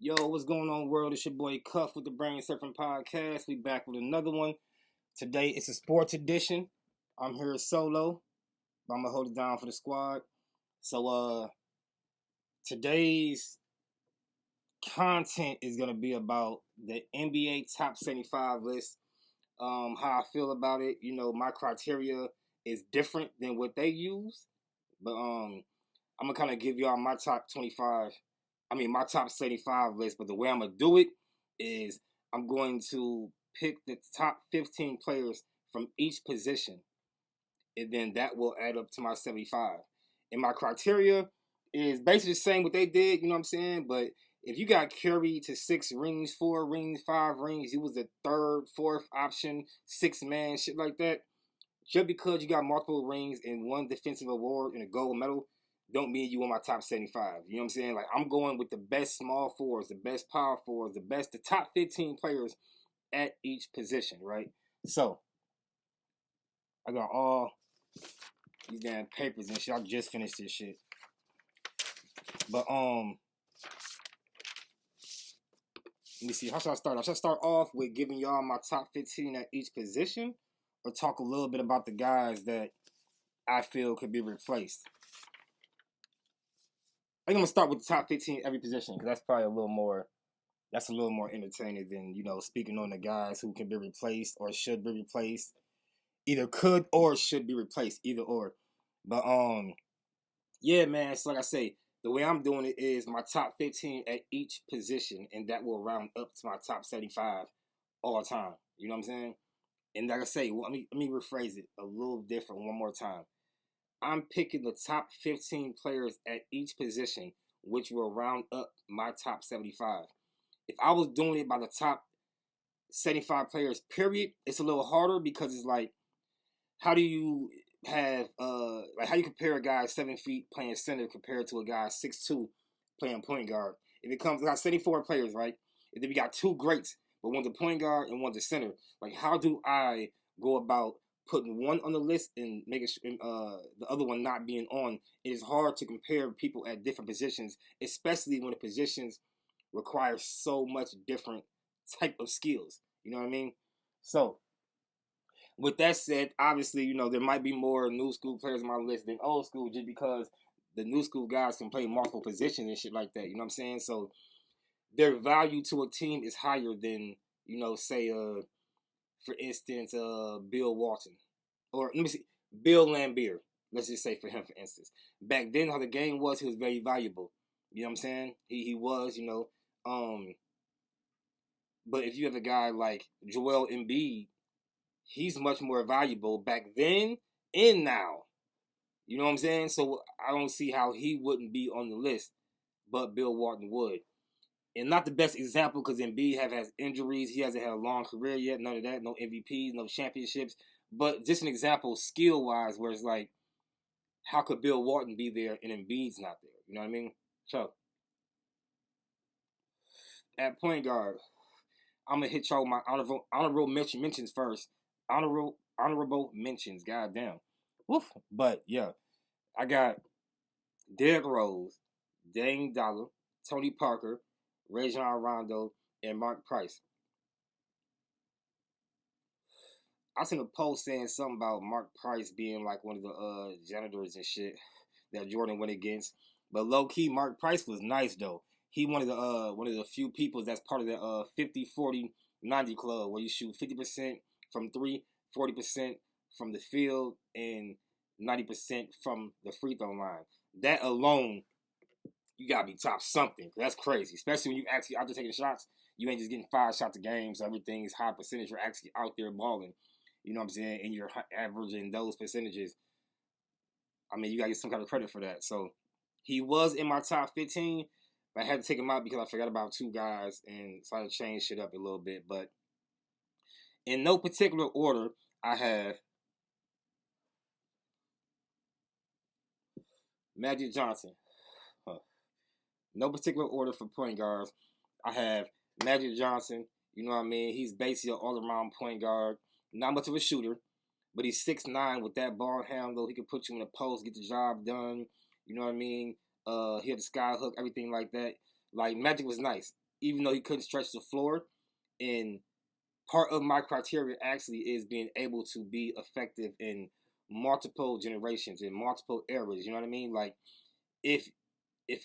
Yo, what's going on, world? It's your boy Cuff with the Brain Surfing Podcast. We back with another one. Today it's a sports edition. I'm here solo, but I'm gonna hold it down for the squad. So today's content is gonna be about the NBA top 75 list. How I feel about it. You know, my criteria is different than what they use. But I'm gonna kind of give y'all my top 25. My top 75 list. But the way I'm gonna do it is I'm going to pick the top 15 players from each position, and then that will add up to my 75. And my criteria is basically the same what they did. You know what I'm saying? But if you got Curry to 6 rings, 4 rings, 5 rings, he was the third, fourth option, 6-man, shit like that. Just because you got multiple rings and one defensive award and a gold medal, don't mean you on my top 75. You know what I'm saying? Like, I'm going with the best small forwards, the best power forwards, the top 15 players at each position, right? So, I got all these damn papers and shit. I just finished this shit. But, let me see. How should I start? Should I start off with giving y'all my top 15 at each position, or talk a little bit about the guys that I feel could be replaced? I think I'm gonna start with the top 15 every position, because that's probably a little more entertaining than, you know, speaking on the guys who can be replaced or should be replaced. Either could or should be replaced, either or. But yeah, man, so like I say, the way I'm doing it is my top 15 at each position, and that will round up to my top 75 all the time. You know what I'm saying? And like I say, let me rephrase it a little different one more time. I'm picking the top 15 players at each position, which will round up my top 75. If I was doing it by the top 75 players, period, it's a little harder, because it's like, how do you have how you compare a guy 7 feet playing center compared to a guy 6'2" playing point guard? If it comes, we got 74 players, right? And then we got 2 greats, but one's a point guard and one's a center. Like, how do I go about putting one on the list and making the other one not being on? It is hard to compare people at different positions, especially when the positions require so much different type of skills. You know what I mean? So, with that said, obviously, you know, there might be more new school players on my list than old school, just because the new school guys can play multiple positions and shit like that. You know what I'm saying? So, their value to a team is higher than, you know, say, for instance, Bill Walton. Or, let me see, Bill Lambier. Let's just say for him, for instance. Back then, how the game was, he was very valuable. You know what I'm saying? He was, you know. But if you have a guy like Joel Embiid, he's much more valuable back then and now. You know what I'm saying? So I don't see how he wouldn't be on the list, but Bill Walton would. And not the best example, because Embiid has injuries. He hasn't had a long career yet. None of that. No MVPs, no championships. But just an example, skill-wise, where it's like, how could Bill Walton be there and Embiid's not there? You know what I mean? So, at point guard, I'm going to hit y'all with my honorable mentions first. Honorable mentions, goddamn. Woof. But, yeah, I got Derrick Rose, Dame Dollar, Tony Parker, Rajon Rondo, and Mark Price. I seen a post saying something about Mark Price being like one of the janitors and shit that Jordan went against. But low key, Mark Price was nice though. He one of the few people that's part of the 50-40-90 club, where you shoot 50% from 3, 40% from the field, and 90% from the free throw line. That alone, you gotta be top something. That's crazy, especially when you actually out there taking shots. You ain't just getting 5 shots a game, so everything is high percentage. You're actually out there balling. You know what I'm saying? And you're averaging those percentages. I mean, you gotta get some kind of credit for that. So, he was in my top 15, but I had to take him out because I forgot about 2 guys, and so I had to change shit up a little bit. But in no particular order, I have Magic Johnson. No particular order for point guards. I have Magic Johnson. You know what I mean? He's basically an all-around point guard. Not much of a shooter, but he's 6'9" with that ball handle. He can put you in the post, get the job done. You know what I mean? He had the sky hook, everything like that. Like, Magic was nice. even though he couldn't stretch the floor. And part of my criteria actually is being able to be effective in multiple generations, in multiple eras. You know what I mean? Like if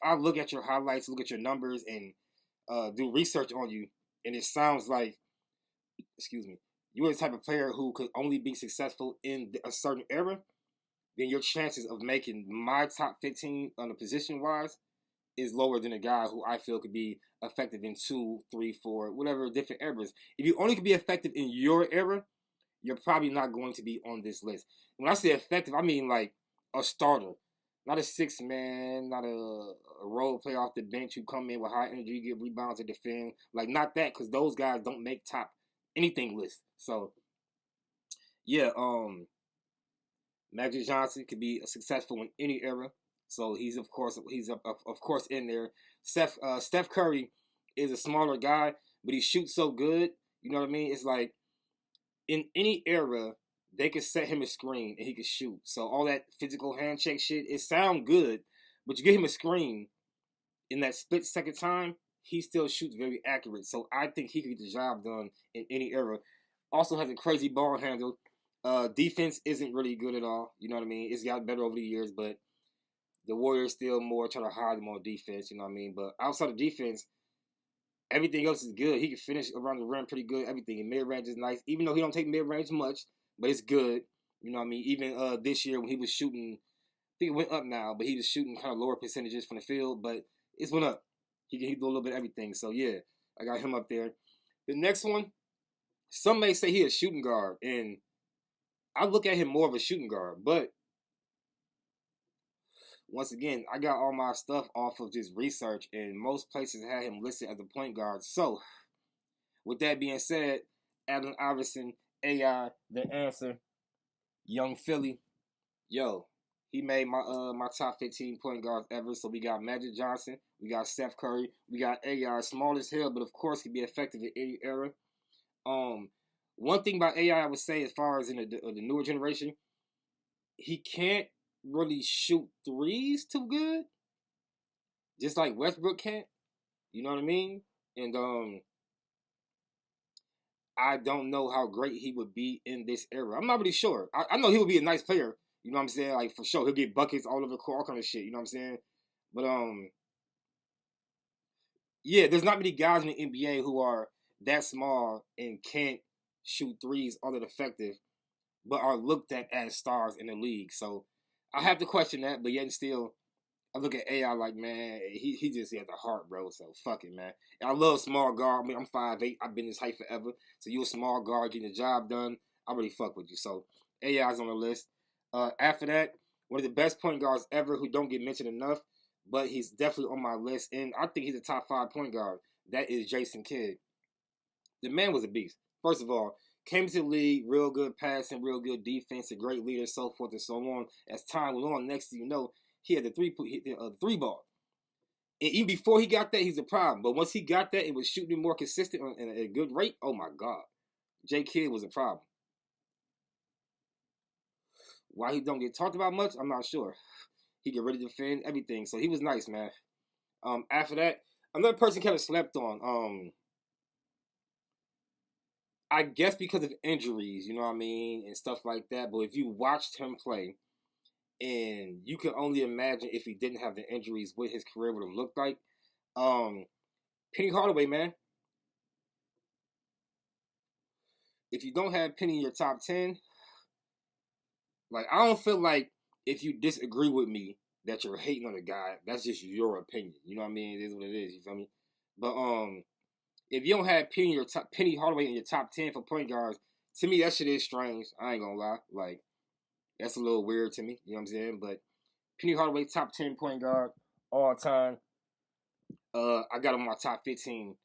I look at your highlights, look at your numbers, and do research on you, and it sounds like, excuse me, you're the type of player who could only be successful in a certain era, then your chances of making my top 15 on the position wise is lower than a guy who I feel could be effective in 2, 3, 4, whatever different eras. If you only could be effective in your era, you're probably not going to be on this list. When I say effective, I mean like a starter, not a six man, not a role player off the bench who come in with high energy, get rebounds, and defend. Like not that, because those guys don't make top anything list. So yeah, Magic Johnson could be successful in any era. So he's of course in there. Steph Curry is a smaller guy, but he shoots so good. You know what I mean? It's like in any era they could set him a screen and he could shoot. So all that physical handshake shit, it sound good, but you get him a screen in that split second time, he still shoots very accurate. So I think he could get the job done in any era. Also has a crazy ball handle. Defense isn't really good at all. You know what I mean? It's got better over the years, but the Warriors still more trying to hide him on defense. You know what I mean? But outside of defense, everything else is good. He can finish around the rim pretty good. Everything in mid range is nice, even though he don't take mid range much, but it's good. You know what I mean? Even this year when he was shooting, I think it went up now, but he was shooting kind of lower percentages from the field, but it's went up. He do a little bit of everything. So yeah, I got him up there. The next one, some may say he a shooting guard, and I look at him more of a shooting guard, but once again, I got all my stuff off of just research, and most places had him listed as a point guard. So, with that being said, Allen Iverson, AI, the answer, Young Philly, yo, he made my top 15 point guards ever. So we got Magic Johnson, we got Steph Curry, we got AI, small as hell, but of course he be effective in any era. One thing about AI I would say, as far as in the newer generation, he can't really shoot threes too good, just like Westbrook can't. You know what I mean? And I don't know how great he would be in this era. I'm not really sure. I know he would be a nice player. You know what I'm saying? Like for sure, he'll get buckets all over the court, all kind of shit. You know what I'm saying? But yeah, there's not many guys in the NBA who are that small and can't shoot threes all that effective, but are looked at as stars in the league. So I have to question that, but yet still, I look at AI like, man, he just has a heart, bro. So fuck it, man. And I love small guard. I mean, I'm 5'8". I've been this height forever. So you a small guard getting the job done. I really fuck with you. So AI's on the list. After that, one of the best point guards ever who don't get mentioned enough, but he's definitely on my list, and I think he's a top 5 point guard. That is Jason Kidd. The man was a beast. First of all, came to the league, real good passing, real good defense, a great leader, so forth and so on. As time went on, next thing you know, he had the three ball. And even before he got that, he's a problem. But once he got that, it was shooting more consistent and at a good rate. Oh my God, J Kidd was a problem. Why he don't get talked about much, I'm not sure. He get ready to defend everything, so he was nice, man. After that, another person kind of slept on. I guess because of injuries, you know what I mean, and stuff like that. But if you watched him play, and you can only imagine if he didn't have the injuries, what his career would have looked like. Penny Hardaway, man. If you don't have Penny in your top 10, like I don't feel like if you disagree with me that you're hating on the guy. That's just your opinion. You know what I mean? It is what it is. You feel me? But if you don't have Penny Hardaway in your top 10 for point guards, to me that shit is strange. I ain't gonna lie. Like that's a little weird to me. You know what I'm saying? But Penny Hardaway, top 10 point guard all time. I got him on my top 15,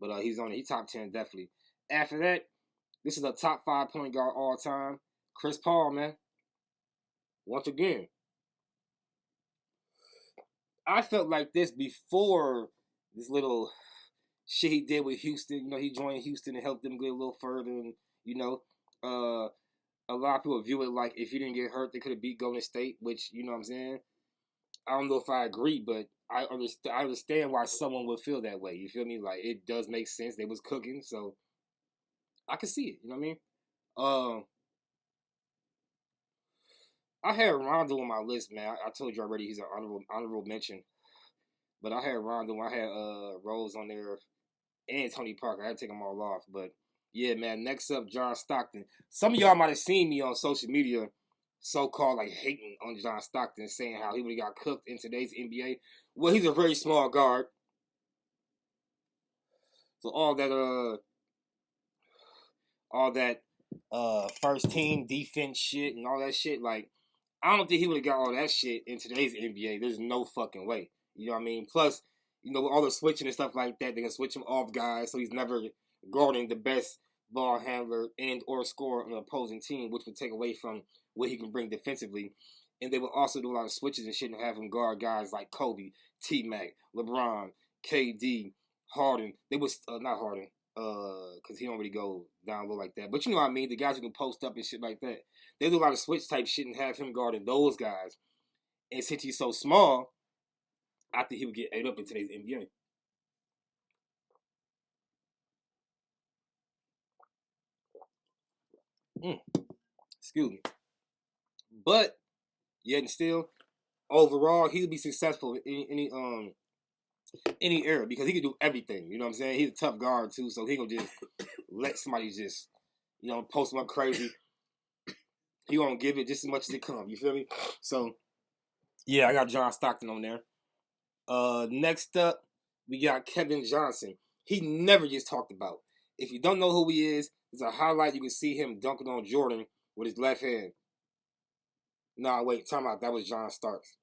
but he's top 10 definitely. After that, this is a top 5 point guard all time. Chris Paul, man. Once again, I felt like this before this little shit he did with Houston. You know, he joined Houston and helped them get a little further. And, you know, a lot of people view it like if he didn't get hurt, they could have beat Golden State, which, you know what I'm saying? I don't know if I agree, but I understand why someone would feel that way. You feel me? Like it does make sense. They was cooking, so I can see it. You know what I mean? Um, I had Rondo on my list, man. I told you already he's an honorable mention, but I had Rondo. I had Rose on there and Tony Parker. I had to take them all off, but yeah, man. Next up, John Stockton. Some of y'all might have seen me on social media, so-called like hating on John Stockton, saying how he would have got cooked in today's NBA. Well, he's a very small guard, so all that first team defense shit and all that shit. Like, I don't think he would have got all that shit in today's NBA. There's no fucking way. You know what I mean? Plus, with all the switching and stuff like that, they can switch him off guys, so he's never guarding the best ball handler and or scorer on the opposing team, which would take away from what he can bring defensively. And they will also do a lot of switches and shit and have him guard guys like Kobe, T-Mac, LeBron, KD, Harden. They was not Harden, because he don't really go down low like that. But you know what I mean? The guys who can post up and shit like that. They do a lot of switch type shit and have him guarding those guys. And since he's so small, I think he would get ate up in today's NBA. Excuse me. But yet and still, overall, he would be successful in any era because he can do everything. You know what I'm saying? He's a tough guard too, so he gonna just let somebody just post him up crazy. He gonna give it just as much as it comes. You feel me? So yeah, I got John Stockton on there. Next up, we got Kevin Johnson. He never gets talked about. If you don't know who he is, it's a highlight. You can see him dunking on Jordan with his left hand. Nah, wait, time out. That was John Starks.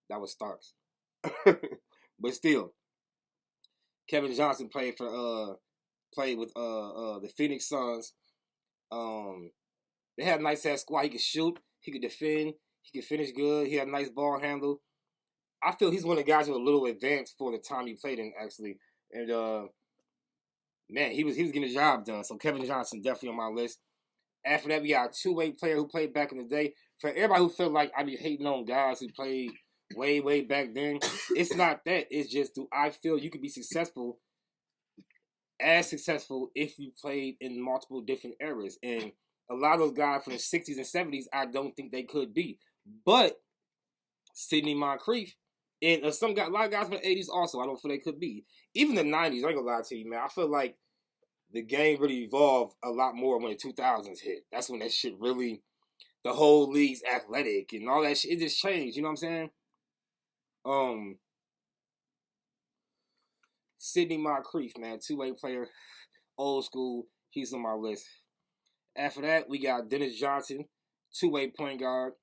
That was Starks. But still, Kevin Johnson played with the Phoenix Suns. They had a nice ass squad. He could shoot, he could defend, he could finish good. He had a nice ball handle. I feel he's one of the guys who are a little advanced for the time he played in, actually. And man, he was getting the job done. So Kevin Johnson definitely on my list. After that, we got a two-way player who played back in the day. For everybody who felt like I be hating on guys who played way back then, it's not that. It's just, do I feel you could be successful if you played in multiple different eras. And a lot of those guys from the 60s and 70s, I don't think they could be. But Sidney Moncrief, and a lot of guys from the 80s also, I don't feel they could be. Even the 90s, I ain't gonna lie to you, man. I feel like the game really evolved a lot more when the 2000s hit. That's when that shit really, the whole league's athletic and all that shit, it just changed, you know what I'm saying? Sidney Moncrief, man, two-way player, old school, he's on my list. After that, we got Dennis Johnson, two-way point guard.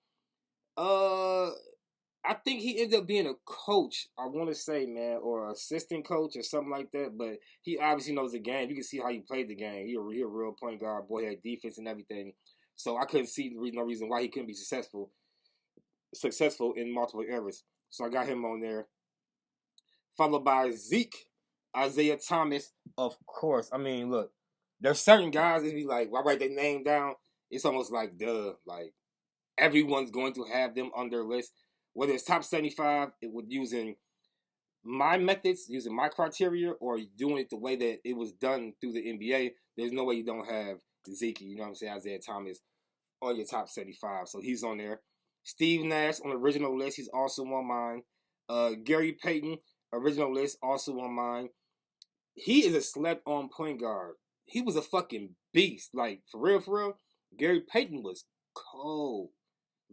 I think he ended up being a coach, I want to say, man, or assistant coach or something like that. But he obviously knows the game. You can see how he played the game. He a real point guard. Boy, he had defense and everything. So I couldn't see no reason why he couldn't be successful in multiple eras. So I got him on there. Followed by Zeke, Isaiah Thomas, of course. I mean, look, there's certain guys that be like, why write their name down? It's almost like, duh, like everyone's going to have them on their list. Whether it's top 75, it would using my methods, using my criteria, or doing it the way that it was done through the NBA, there's no way you don't have Zeke, you know what I'm saying, Isaiah Thomas on your top 75. So he's on there. Steve Nash on the original list, he's also on mine. Gary Payton, original list, also on mine. He is a slept-on point guard. He was a fucking beast. Like, for real, Gary Payton was cold.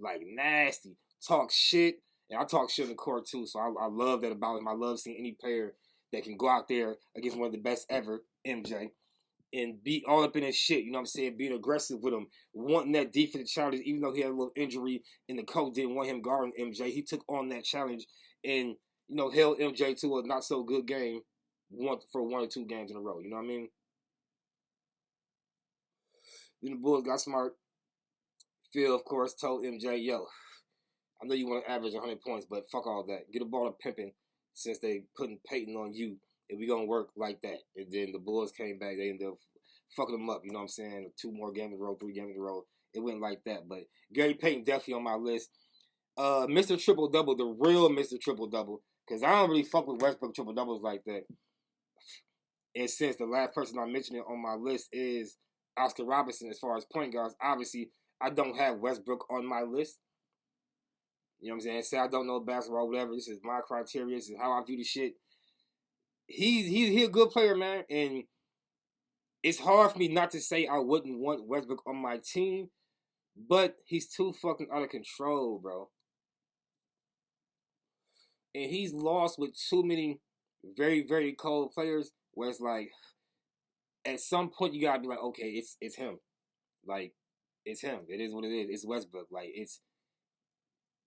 Like, nasty. Talk shit. And I talk shit in the court, too. So I love that about him. I love seeing any player that can go out there against one of the best ever, MJ, and be all up in his shit. You know what I'm saying? Being aggressive with him. Wanting that defensive challenge, even though he had a little injury and the coach didn't want him guarding MJ. He took on that challenge and, held MJ to a not-so-good game for one or two games in a row. You know what I mean? Then the Bulls got smart. Phil, of course, told MJ, yo, I know you want to average 100 points, but fuck all that. Get a ball to pimping since they putting Peyton on you, and we going to work like that. And then the Bulls came back. They ended up fucking them up, you know what I'm saying? 2 more games in a row, 3 games in a row. It went like that. But Gary Payton definitely on my list. Mr. Triple Double, the real Mr. Triple Double, because I don't really fuck with Westbrook triple doubles like that. And since the last person I mentioned it on my list is Oscar Robertson, as far as point guards, obviously I don't have Westbrook on my list. You know what I'm saying? Say I don't know basketball, whatever. This is my criteria. This is how I view the shit. He a good player, man, and it's hard for me not to say I wouldn't want Westbrook on my team, but he's too fucking out of control, bro. And he's lost with too many very, very cold players where it's like at some point you gotta be like, okay, it's him. Like, it's him. It is what it is. It's Westbrook. Like,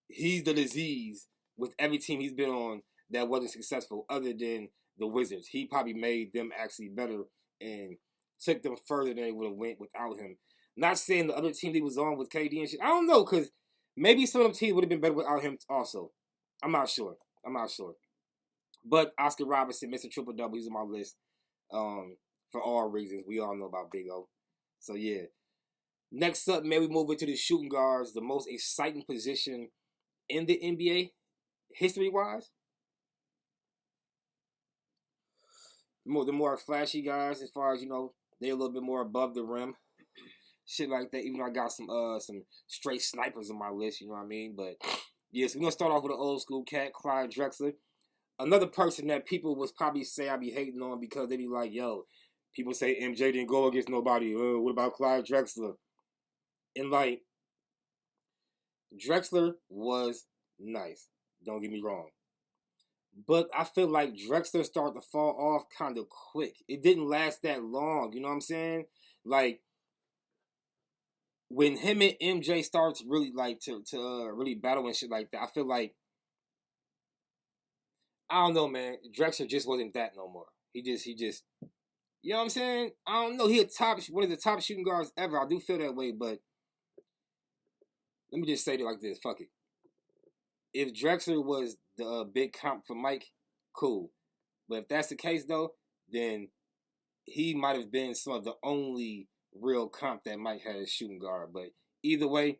he's the disease with every team he's been on that wasn't successful other than the Wizards. He probably made them actually better and took them further than they would have went without him. Not saying the other team he was on with KD and shit. I don't know, because maybe some of them teams would have been better without him also. I'm not sure. But Oscar Robertson, Mr. Triple Double, he's on my list. For all reasons. We all know about Big O. So yeah. Next up, man, we move into the shooting guards, the most exciting position in the NBA, history-wise. The more flashy guys, as far as, they're a little bit more above the rim. Shit like that. Even though I got some straight snipers on my list, you know what I mean? But, yeah, so we're going to start off with an old school cat, Clyde Drexler. Another person that people would probably say I be hating on because they be like, yo, people say MJ didn't go against nobody. What about Clyde Drexler? And, like, Drexler was nice. Don't get me wrong. But I feel like Drexler started to fall off kind of quick. It didn't last that long. You know what I'm saying? Like, when him and MJ starts really, like, to really battle and shit like that, I feel like, I don't know, man. Drexler just wasn't that no more. He just, you know what I'm saying? I don't know. He one of the top shooting guards ever. I do feel that way, but let me just say it like this. Fuck it. If Drexler was the big comp for Mike, cool. But if that's the case, though, then he might have been some of the only real comp that Mike had as shooting guard. But either way,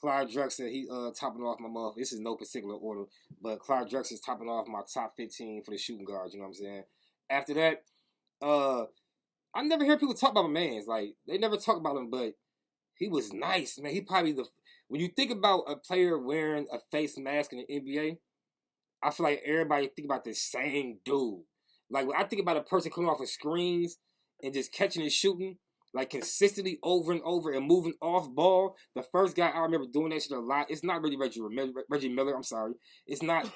Clyde Drexler, he topping off my mouth. This is no particular order, but Clyde Drexler's topping off my top 15 for the shooting guards. You know what I'm saying? After that, I never hear people talk about my man's. Like, they never talk about him, but he was nice, man. He probably when you think about a player wearing a face mask in the NBA, I feel like everybody think about the same dude. Like, when I think about a person coming off of screens and just catching and shooting, like, consistently over and over and moving off ball, the first guy I remember doing that shit a lot, it's not really Reggie Miller, I'm sorry. It's not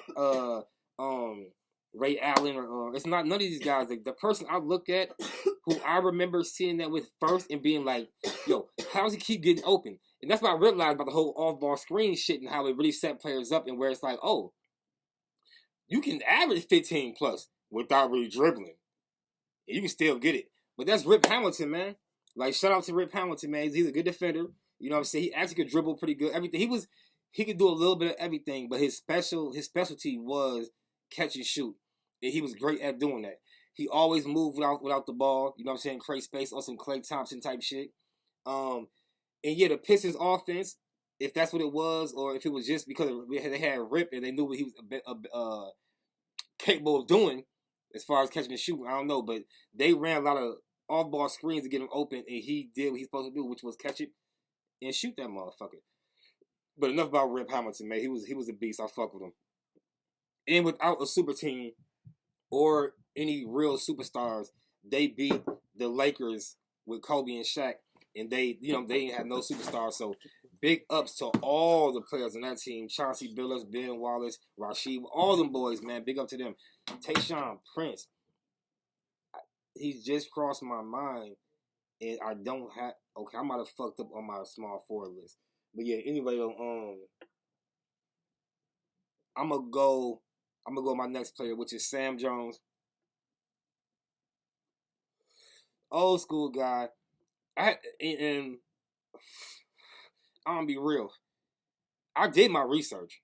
Ray Allen or it's not none of these guys. Like, the person I look at who I remember seeing that with first and being like, yo, how does he keep getting open? And that's what I realized about the whole off-ball screen shit and how it really set players up and where it's like, oh, you can average 15 plus without really dribbling. And you can still get it. But that's Rip Hamilton, man. Like, shout out to Rip Hamilton, man. He's a good defender. You know what I'm saying? He actually could dribble pretty good. Everything. He could do a little bit of everything, but his specialty was catch and shoot. And he was great at doing that. He always moved without the ball. You know what I'm saying? Create space on some Klay Thompson type shit. And yeah, the Pistons offense, if that's what it was, or if it was just because they had Rip and they knew what he was capable of doing as far as catching and shooting, I don't know. But they ran a lot of off-ball screens to get him open, and he did what he's supposed to do, which was catch it and shoot that motherfucker. But enough about Rip Hamilton, man. He was a beast. I fuck with him. And without a super team or any real superstars, they beat the Lakers with Kobe and Shaq, and they ain't have no superstars. So big ups to all the players on that team: Chauncey Billups, Ben Wallace, Rasheed, all them boys, man. Big up to them. Tayshaun Prince, he's just crossed my mind, and I don't have. Okay, I might have fucked up on my small forward list, but yeah. Anyway, I'm gonna go my next player, which is Sam Jones. Old school guy. And I'm gonna be real. I did my research,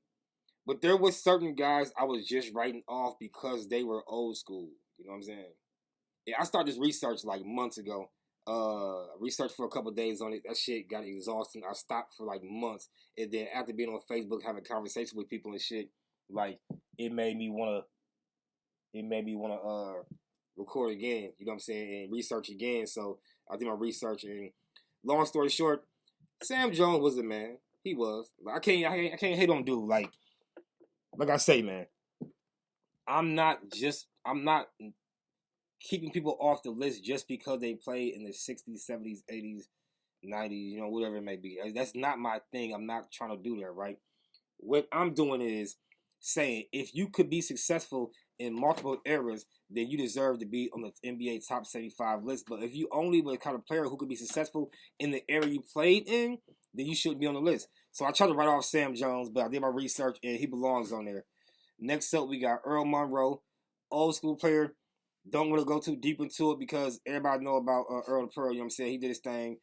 but there was certain guys I was just writing off because they were old school. You know what I'm saying? Yeah, I started this research like months ago. Researched for a couple days on it. That shit got exhausting. I stopped for like months, and then after being on Facebook having conversations with people and shit, like it made me wanna record again. You know what I'm saying, and research again. So I did my research, and long story short, Sam Jones was a man. He was. Like, I can't hate on dude. Like I say, man, I'm not keeping people off the list just because they played in the 60s, 70s, 80s, 90s, you know, whatever it may be. That's not my thing. I'm not trying to do that, right? What I'm doing is saying if you could be successful in multiple eras, then you deserve to be on the NBA top 75 list. But if you only were the kind of player who could be successful in the era you played in, then you shouldn't be on the list. So I tried to write off Sam Jones, but I did my research and he belongs on there. Next up, we got Earl Monroe, old school player. Don't want to go too deep into it because everybody know about Earl the Pearl. You know what I'm saying? He did his thing.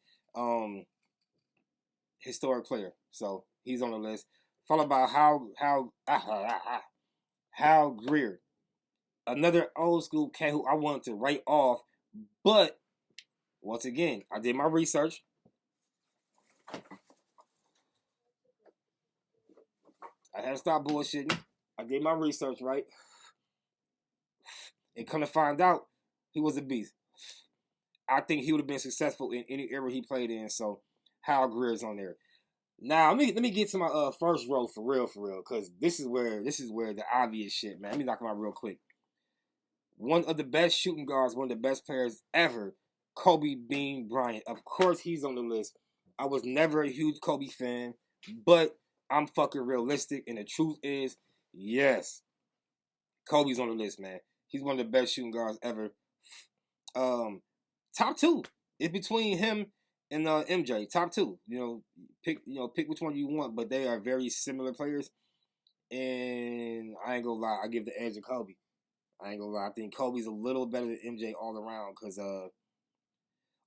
Historic player, so he's on the list. Followed by Hal Greer, another old school cat who I wanted to write off, but once again, I did my research. I had to stop bullshitting. I did my research, right? And come to find out, he was a beast. I think he would have been successful in any era he played in. So Hal Greer is on there. Now let me get to my first row for real, because this is where the obvious shit, man. Let me knock him out real quick. One of the best shooting guards, one of the best players ever, Kobe Bean Bryant. Of course, he's on the list. I was never a huge Kobe fan, but I'm fucking realistic, and the truth is, yes, Kobe's on the list, man. He's one of the best shooting guards ever. Top two. It's between him and MJ. Top two. Pick which one you want, but they are very similar players. And I ain't gonna lie, I give the edge to Kobe. I ain't gonna lie. I think Kobe's a little better than MJ all around because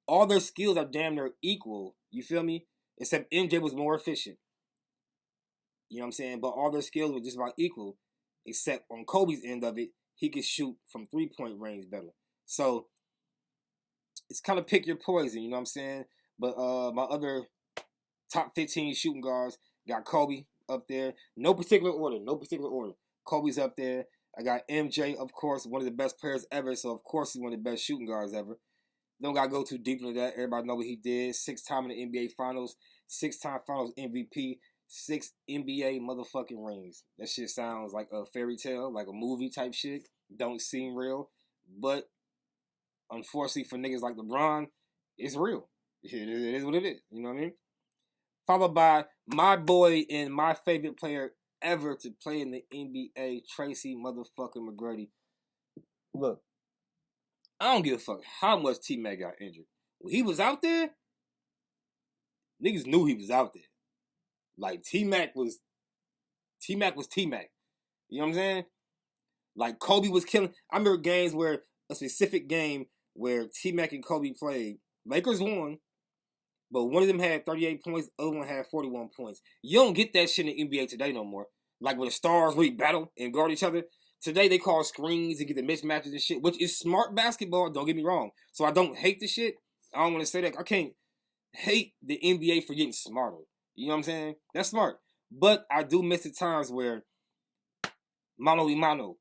all their skills are damn near equal. You feel me? Except MJ was more efficient. You know what I'm saying? But all their skills were just about equal. Except on Kobe's end of it, he could shoot from 3-point range better. So it's kind of pick your poison, you know what I'm saying? But my other top 15 shooting guards got Kobe up there. No particular order. Kobe's up there. I got MJ, of course, one of the best players ever. So, of course, he's one of the best shooting guards ever. Don't got to go too deep into that. Everybody know what he did. 6-time in the NBA Finals. 6-time Finals MVP. 6 NBA motherfucking rings. That shit sounds like a fairy tale, like a movie type shit. Don't seem real. But, unfortunately for niggas like LeBron, it's real. It is what it is. You know what I mean? Followed by my boy and my favorite player ever to play in the NBA, Tracy motherfucking McGrady. Look, I don't give a fuck how much T-Mac got injured. When he was out there, niggas knew he was out there. Like, T-Mac was T-Mac. You know what I'm saying? Like, Kobe was killing. I remember games where, a specific game where T-Mac and Kobe played. Lakers won, but one of them had 38 points, the other one had 41 points. You don't get that shit in the NBA today no more. Like, when the stars really battle and guard each other. Today, they call screens and get the mismatches and shit, which is smart basketball, don't get me wrong. So I don't hate the shit. I don't want to say that. I can't hate the NBA for getting smarter. You know what I'm saying? That's smart. But I do miss the times where mano y mano.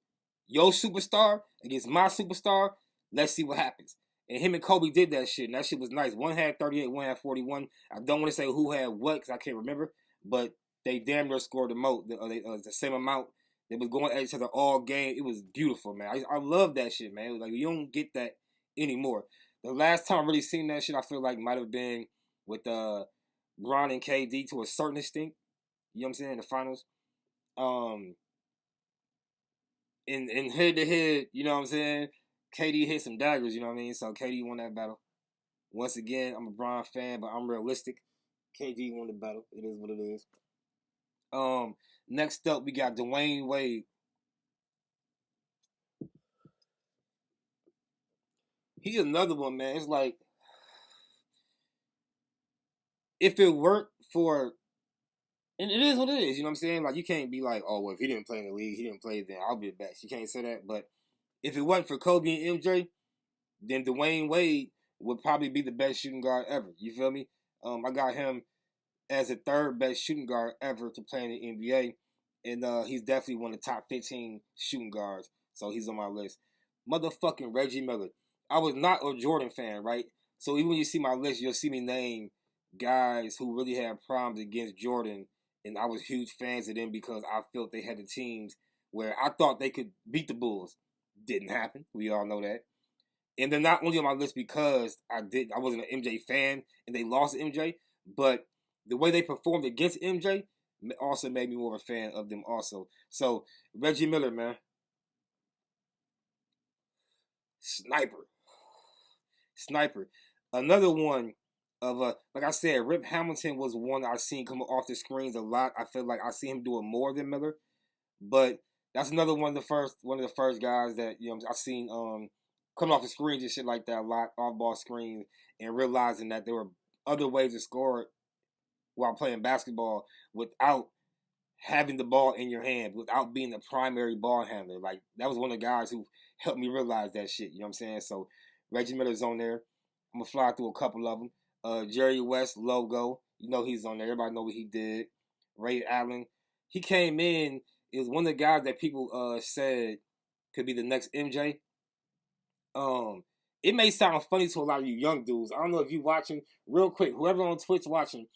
Your superstar against my superstar. Let's see what happens. And him and Kobe did that shit, and that shit was nice. One had 38, one had 41. I don't want to say who had what because I can't remember, but they damn near scored the same amount. They was going at each other all game. It was beautiful, man. I love that shit, man. It was like, you don't get that anymore. The last time I really seen that shit, I feel like might have been with Bron and KD to a certain extent. You know what I'm saying? The finals. In head to head, you know what I'm saying? KD hit some daggers, you know what I mean? So KD won that battle. Once again, I'm a Bron fan, but I'm realistic. KD won the battle. It is what it is. Next up, we got Dwayne Wade. He's another one, man. It's like, if it weren't for, and it is what it is, you know what I'm saying? Like, you can't be like, oh, well, if he didn't play in the league, he didn't play, then I'll be the best. You can't say that. But if it wasn't for Kobe and MJ, then Dwayne Wade would probably be the best shooting guard ever. You feel me? I got him as the third best shooting guard ever to play in the NBA, and he's definitely one of the top 15 shooting guards. So he's on my list. Motherfucking Reggie Miller. I was not a Jordan fan, right? So even when you see my list, you'll see me name guys who really had problems against Jordan, and I was huge fans of them because I felt they had the teams where I thought they could beat the Bulls. Didn't happen. We all know that. And they're not only on my list because I wasn't an MJ fan and they lost to MJ, but the way they performed against MJ also made me more of a fan of them also. So Reggie Miller, man, sniper, sniper. Another one of like I said, Rip Hamilton was one I seen come off the screens a lot. I feel like I see him doing more than Miller, but that's another one of the first guys that I seen coming off the screens and shit like that a lot, off ball screens, and realizing that there were other ways to score while playing basketball without having the ball in your hand, without being the primary ball handler. Like that was one of the guys who helped me realize that shit. You know what I'm saying? So Reggie Miller's on there. I'm gonna fly through a couple of them. Jerry West logo, he's on there. Everybody know what he did. Ray Allen, he came in. It was one of the guys that people said could be the next MJ. It may sound funny to a lot of you young dudes. I don't know if you watching real quick. Whoever on Twitch watching,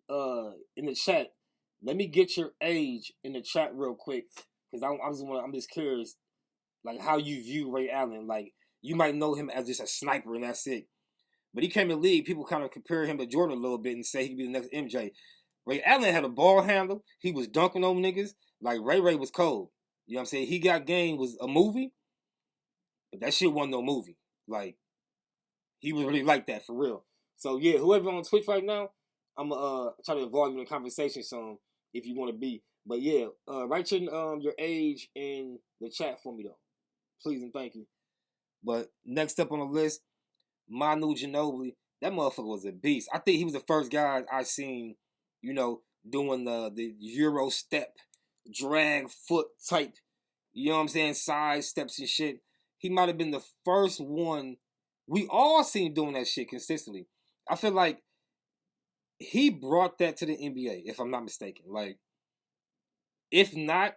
in the chat, let me get your age in the chat real quick because I'm just curious, like how you view Ray Allen. Like you might know him as just a sniper and that's it. But he came in the league. People kind of compare him to Jordan a little bit and say he could be the next MJ. Ray Allen had a ball handle. He was dunking on niggas. Like Ray was cold. You know what I'm saying? He Got Game was a movie, but that shit wasn't no movie. Like he was really like that for real. So yeah, whoever on Twitch right now, I'm gonna try to involve you in the conversation some if you want to be. But yeah, write your age in the chat for me though, please and thank you. But next up on the list, Manu Ginobili. That motherfucker was a beast. I think he was the first guy I seen, doing the Euro step, drag foot type, you know what I'm saying, side steps and shit. He might have been the first one we all seen doing that shit consistently. I feel like he brought that to the NBA, if I'm not mistaken. Like, if not,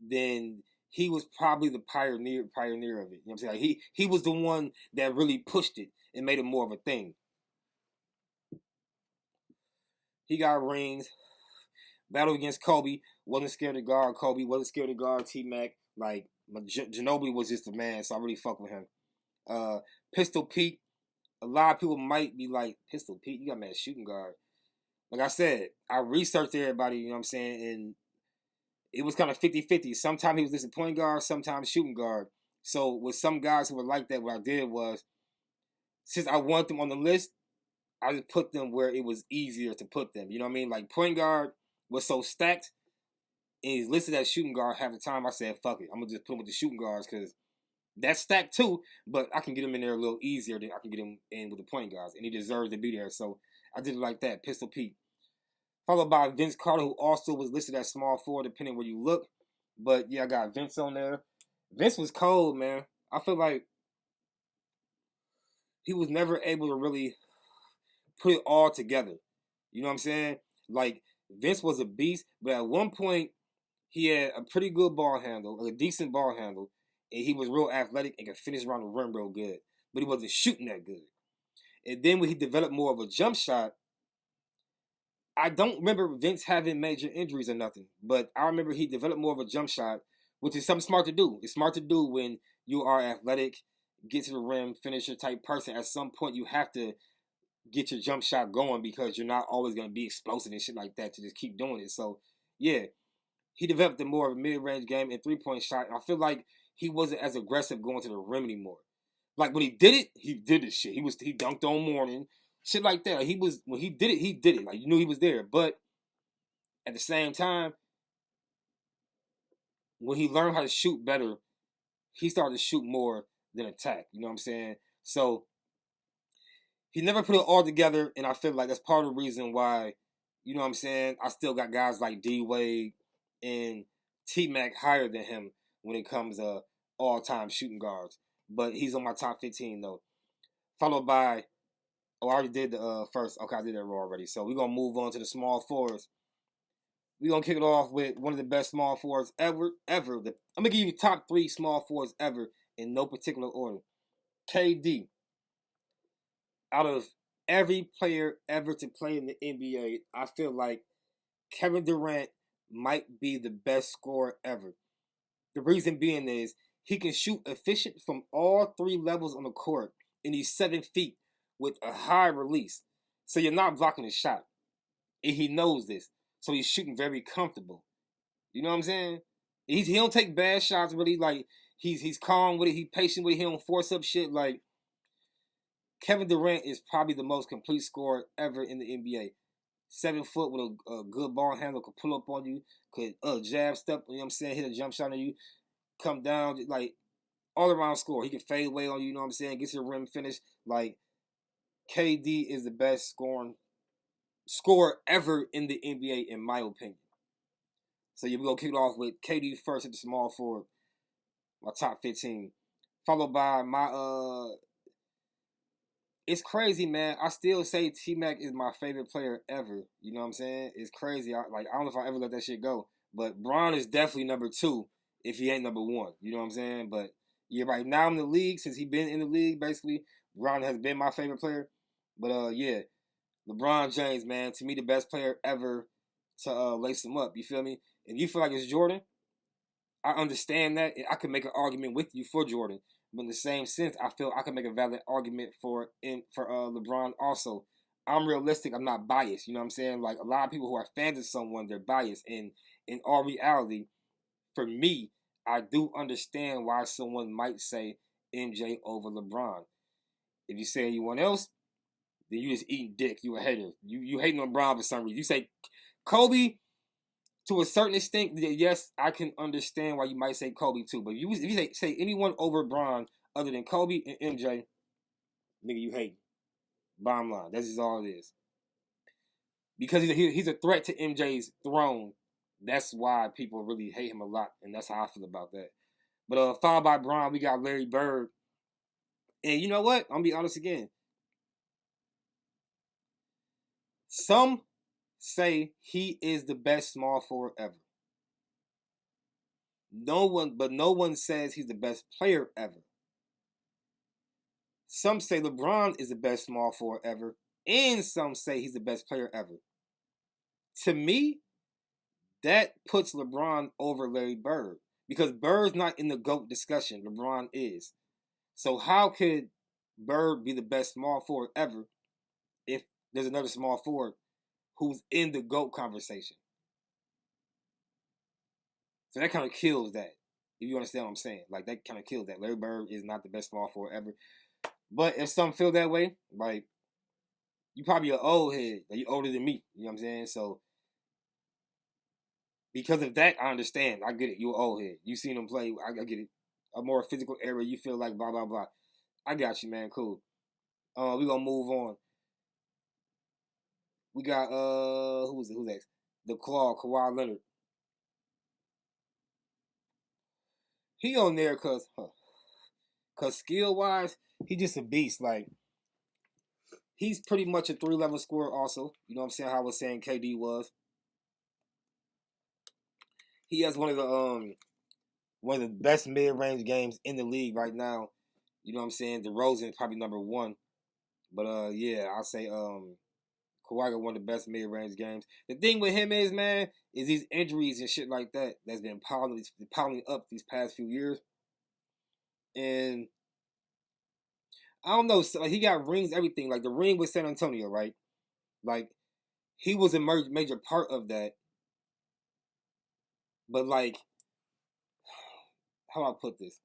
then he was probably the pioneer of it. You know what I'm saying? Like he was the one that really pushed it and made it more of a thing. He got rings. Battle against Kobe. Wasn't scared to guard Kobe. Wasn't scared to guard T-Mac. Like, Ginobili was just the man, so I really fuck with him. Pistol Pete. A lot of people might be like, Pistol Pete, you got mad shooting guard. Like I said, I researched everybody, you know what I'm saying, and it was kind of 50-50. Sometimes he was listed point guard, sometimes shooting guard. So with some guys who were like that, what I did was, since I want them on the list, I just put them where it was easier to put them. You know what I mean? Like point guard was so stacked, and he's listed as shooting guard half the time. I said, fuck it. I'm going to just put him with the shooting guards because that's stacked too, but I can get him in there a little easier than I can get him in with the point guards, and he deserves to be there. So I did it like that, Pistol Pete. Followed by Vince Carter, who also was listed as small forward, depending where you look. But yeah, I got Vince on there. Vince was cold, man. I feel like he was never able to really put it all together. You know what I'm saying? Like, Vince was a beast, but at one point, he had a pretty good ball handle, a decent ball handle, and he was real athletic and could finish around the rim real good. But he wasn't shooting that good. And then when he developed more of a jump shot, I don't remember Vince having major injuries or nothing, but I remember he developed more of a jump shot, which is something smart to do. It's smart to do when you are athletic, get to the rim, finisher type person. At some point, you have to get your jump shot going because you're not always going to be explosive and shit like that to just keep doing it. So, yeah, he developed a more of a mid-range game and three-point shot. And I feel like he wasn't as aggressive going to the rim anymore. Like when he did this shit. He dunked on Morning, shit like that. When he did it. Like you knew he was there. But at the same time, when he learned how to shoot better, he started to shoot more than attack. You know what I'm saying? So he never put it all together, and I feel like that's part of the reason why, you know what I'm saying, I still got guys like D Wade and T Mac higher than him when it comes to all-time shooting guards. but he's on my top 15 though. Followed by, oh, I already did the first. Okay, I did that already. So we're gonna move on to the small forwards. We're gonna kick it off with one of the best small forwards ever. I'm gonna give you top 3 small forwards ever in no particular order. KD. Out of every player ever to play in the NBA, I feel like Kevin Durant might be the best scorer ever. The reason being is he can shoot efficient from all 3 levels on the court, and he's 7 feet with a high release. So you're not blocking his shot. And he knows this. So he's shooting very comfortable. You know what I'm saying? He don't take bad shots, but he's calm with it, he's patient with it, he don't force up shit. Like, Kevin Durant is probably the most complete scorer ever in the NBA. 7 foot with a good ball handle, could pull up on you, could jab step, you know what I'm saying, hit a jump shot on you, come down, like, all around score. He can fade away on you, you know what I'm saying, gets your rim finish. Like, KD is the best scorer ever in the NBA, in my opinion. So we're going to kick it off with KD first at the small forward, my top 15. Followed by my, it's crazy, man. I still say T-Mac is my favorite player ever. You know what I'm saying? It's crazy. I don't know if I ever let that shit go. But Bron is definitely number 2 if he ain't number 1. You know what I'm saying? But yeah, right now in the league, since he been in the league, basically, Bron has been my favorite player. But yeah, LeBron James, man, to me the best player ever to lace him up. You feel me? If you feel like it's Jordan, I understand that. I could make an argument with you for Jordan. But in the same sense, I feel I can make a valid argument for LeBron also. I'm realistic. I'm not biased. You know what I'm saying? Like, a lot of people who are fans of someone, they're biased. And in all reality, for me, I do understand why someone might say MJ over LeBron. If you say anyone else, then you just eating dick. You a hater. You hating on LeBron for some reason. You say Kobe, to a certain extent, yes, I can understand why you might say Kobe too. But if you say anyone over Bron other than Kobe and MJ, nigga, you hate. Bottom line, that's just all it is. Because he's a threat to MJ's throne. That's why people really hate him a lot, and that's how I feel about that. But followed by Bron, we got Larry Bird. And you know what? I'm gonna be honest again. Some say he is the best small forward ever. No one says he's the best player ever. Some say LeBron is the best small forward ever, and some say he's the best player ever. To me, that puts LeBron over Larry Bird, because Bird's not in the GOAT discussion. LeBron is. So how could Bird be the best small forward ever if there's another small forward who's in the GOAT conversation? So that kind of kills that. If you understand what I'm saying. Like, that kind of kills that. Larry Bird is not the best small forward ever. But if some feel that way, like, you probably an old head. Like, you older than me. You know what I'm saying? So, because of that, I understand. I get it. You an old head. You seen him play. I get it. A more physical era. You feel like blah, blah, blah. I got you, man. Cool. We gonna move on. We got, who's next? The Claw, Kawhi Leonard. He on there cause skill-wise, he just a beast. Like, he's pretty much a 3-level scorer also. You know what I'm saying? How I was saying KD was. He has one of the best mid-range games in the league right now. You know what I'm saying? DeRozan is probably number 1. But yeah, I'll say Kawhi got one of the best mid-range games. The thing with him is, man, is these injuries and shit like that that's been piling up these past few years. And I don't know, so, like, he got rings, everything. Like, the ring with San Antonio, right? Like, he was a major part of that. But, like, how do I put this?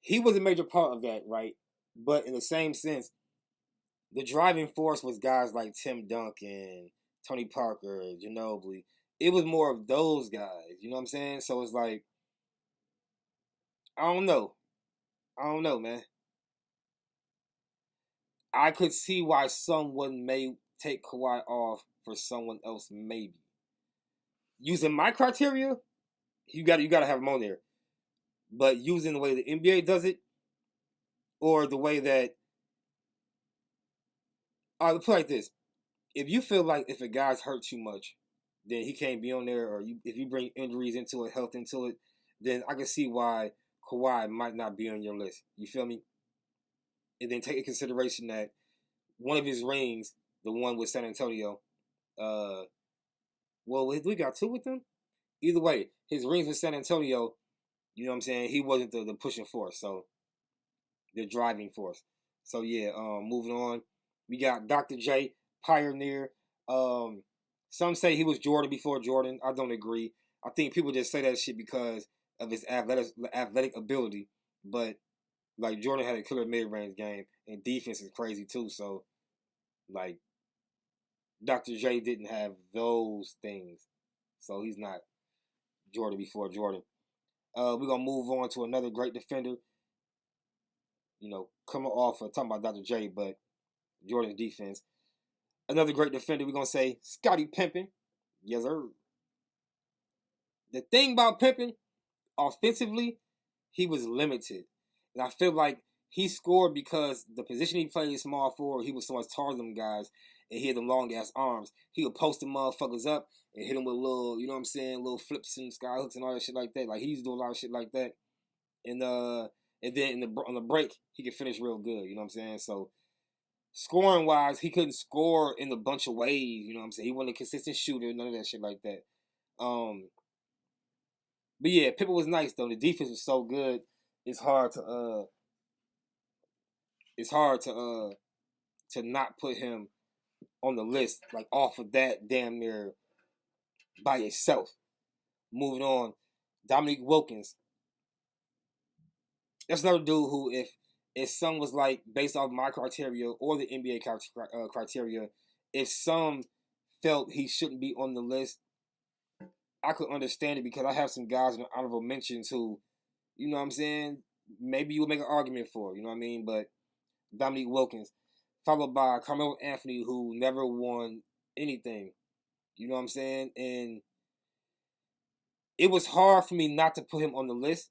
He was a major part of that, right? But in the same sense, the driving force was guys like Tim Duncan, Tony Parker, Ginobili. It was more of those guys. You know what I'm saying? So it's like, I don't know, man. I could see why someone may take Kawhi off for someone else, maybe. Using my criteria, you got to have him on there. But using the way the NBA does it, or the way that, put it like this: if you feel like if a guy's hurt too much, then he can't be on there, or if you bring injuries into it, health into it, then I can see why Kawhi might not be on your list. You feel me? And then take into consideration that one of his rings, the one with San Antonio, well, we got two with them. Either way, his rings with San Antonio, you know what I'm saying? He wasn't the pushing force, so the driving force. So yeah, moving on. We got Dr. J, pioneer. Some say he was Jordan before Jordan. I don't agree. I think people just say that shit because of his athletic ability. But like Jordan had a killer mid range game, and defense is crazy too. So like Dr. J didn't have those things, so he's not Jordan before Jordan. We're gonna move on to another great defender. You know, coming off of talking about Dr. J, but Jordan's defense. Another great defender, we're gonna say Scottie Pippen. Yes, sir. The thing about Pippen, offensively, he was limited. And I feel like he scored because the position he played small forward, he was so much taller than them guys, and he had them long ass arms. He would post the motherfuckers up and hit them with little, you know what I'm saying, little flips and sky hooks and all that shit like that. Like he used to do a lot of shit like that. And then on the break, he could finish real good. You know what I'm saying? So scoring wise, he couldn't score in a bunch of ways. You know what I'm saying? He wasn't a consistent shooter, none of that shit like that. But yeah, Pippen was nice though. The defense was so good. It's hard to not put him on the list like off of that damn near by itself. Moving on, Dominique Wilkins. That's another dude who, if some was like based off my criteria or the NBA criteria, if some felt he shouldn't be on the list, I could understand it because I have some guys in honorable mentions who, you know what I'm saying, maybe you would make an argument for, you know what I mean? But Dominique Wilkins, followed by Carmelo Anthony, who never won anything, you know what I'm saying? And it was hard for me not to put him on the list.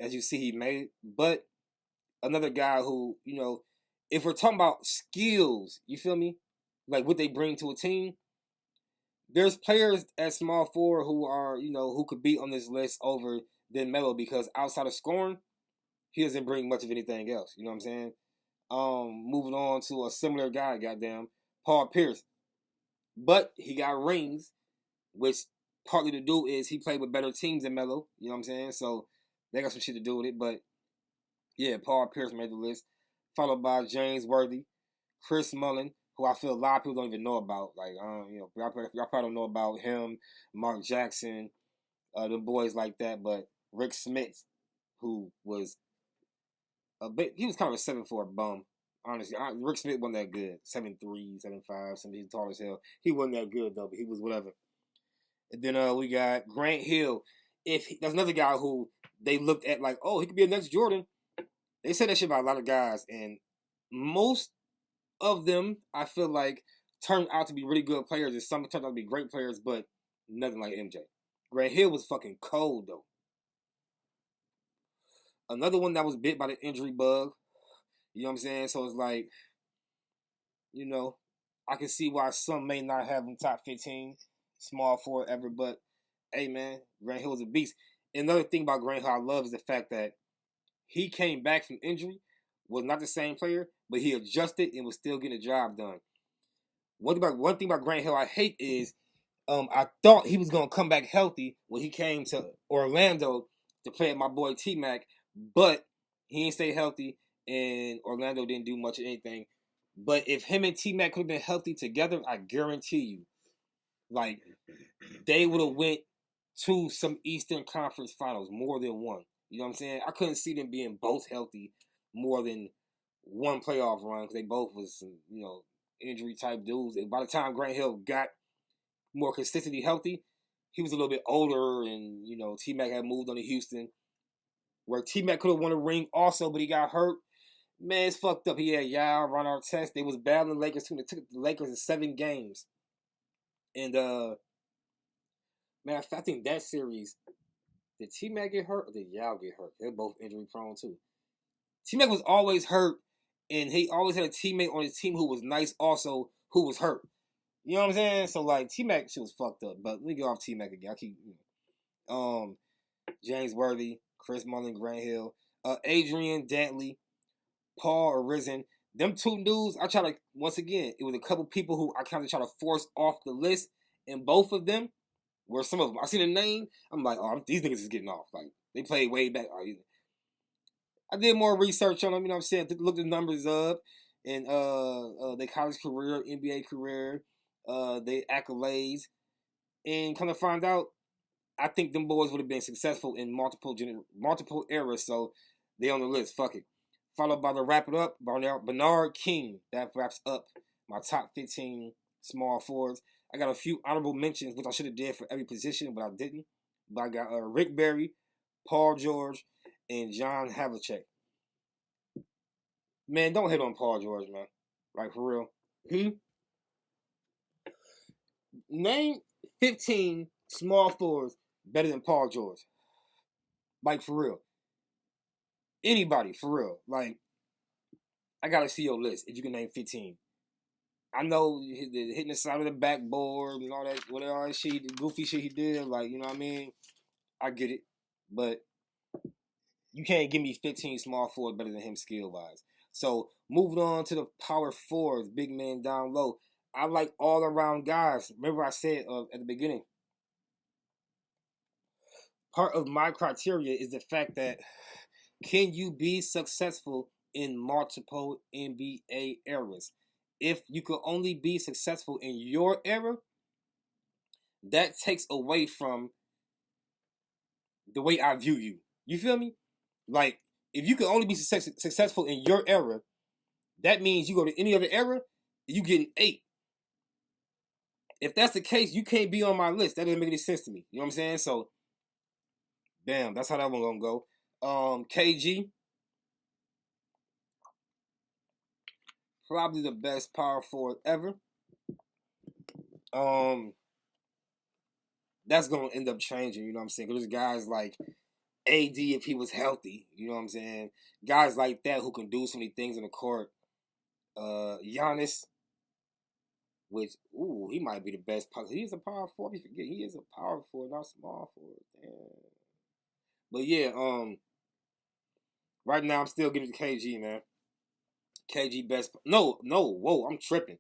As you see, he made it. But another guy who, you know, if we're talking about skills, you feel me? Like what they bring to a team, there's players at small forward who are, you know, who could be on this list over than Melo because outside of scoring, he doesn't bring much of anything else. You know what I'm saying? Moving on to a similar guy, goddamn, Paul Pierce. But he got rings, which partly to do is he played with better teams than Melo. You know what I'm saying? So they got some shit to do with it. But yeah, Paul Pierce made the list, followed by James Worthy, Chris Mullin, who I feel a lot of people don't even know about. Like, you know, y'all probably don't know about him, Mark Jackson, the boys like that. But Rick Smith, who was he was kind of a 7'4" bum. Honestly, Rick Smith wasn't that good. 7'3", 7'5", something tall as hell. He wasn't that good though, but he was whatever. And then we got Grant Hill. That's another guy who they looked at like, oh, he could be a next Jordan. They said that shit about a lot of guys, and most of them, I feel like, turned out to be really good players, and some turned out to be great players, but nothing like MJ. Grant Hill was fucking cold though. Another one that was bit by the injury bug. You know what I'm saying? So it's like, you know, I can see why some may not have him top 15, small forward ever, but hey man, Grant Hill was a beast. Another thing about Grant Hill I love is the fact that he came back from injury, was not the same player, but he adjusted and was still getting the job done. One thing about Grant Hill I hate is I thought he was gonna come back healthy when he came to Orlando to play at my boy T Mac, but he didn't stay healthy and Orlando didn't do much of anything. But if him and T Mac could have been healthy together, I guarantee you, like they would have went to some Eastern Conference Finals more than one. You know what I'm saying? I couldn't see them being both healthy more than one playoff run because they both was some, you know, injury type dudes. And by the time Grant Hill got more consistently healthy, he was a little bit older, and you know T Mac had moved on to Houston, where T Mac could have won a ring also, but he got hurt. Man, it's fucked up. He had Yao, Ron Artest. They was battling Lakers too. They took the Lakers in 7 games, and man, I think that series Did T-Mac get hurt or did Yao get hurt? They're both injury prone too. T-Mac was always hurt, and he always had a teammate on his team who was nice also, who was hurt. You know what I'm saying? So, like, T-Mac shit was fucked up. But let me get off T-Mac again. I keep, James Worthy, Chris Mullin, Grant Hill, Adrian Dantley, Paul Arisen. Them two dudes, I try to, once again, it was a couple people who I kind of try to force off the list, and both of them were some of them. I seen the name, I'm like, oh, these niggas is getting off. Like, they played way back. I did more research on them, you know what I'm saying? Looked the numbers up, and their college career, NBA career, their accolades, and kind of find out, I think them boys would have been successful in multiple eras, so they on the list. Fuck it. Followed by the wrap it up, Bernard King. That wraps up my top 15 small forwards. I got a few honorable mentions, which I should have did for every position, but I didn't. But I got Rick Barry, Paul George, and John Havlicek. Man, don't hit on Paul George, man. Like, for real. Name 15 small forwards better than Paul George. Like, for real. Anybody, for real. Like, I gotta see your list if you can name 15. I know hitting the side of the backboard and all that, whatever all that shit, the goofy shit he did, like, you know what I mean? I get it. But you can't give me 15 small forwards better than him skill-wise. So, moving on to the power forwards, big man down low. I like all-around guys. Remember I said at the beginning, part of my criteria is the fact that can you be successful in multiple NBA eras? If you could only be successful in your era, that takes away from the way I view you. You feel me? Like, if you could only be successful in your era, that means you go to any other era, you getting 8. If that's the case, you can't be on my list. That doesn't make any sense to me. You know what I'm saying? So, damn, that's how that one gonna go. KG, probably the best power forward ever. That's gonna end up changing. You know what I'm saying? Because there's guys like AD if he was healthy. You know what I'm saying? Guys like that who can do so many things in the court. Giannis, which he might be the best. He's a power forward. You forget he is a power forward, not small forward. Damn. But yeah, right now I'm still giving it to KG, man. KG best. No, whoa, I'm tripping.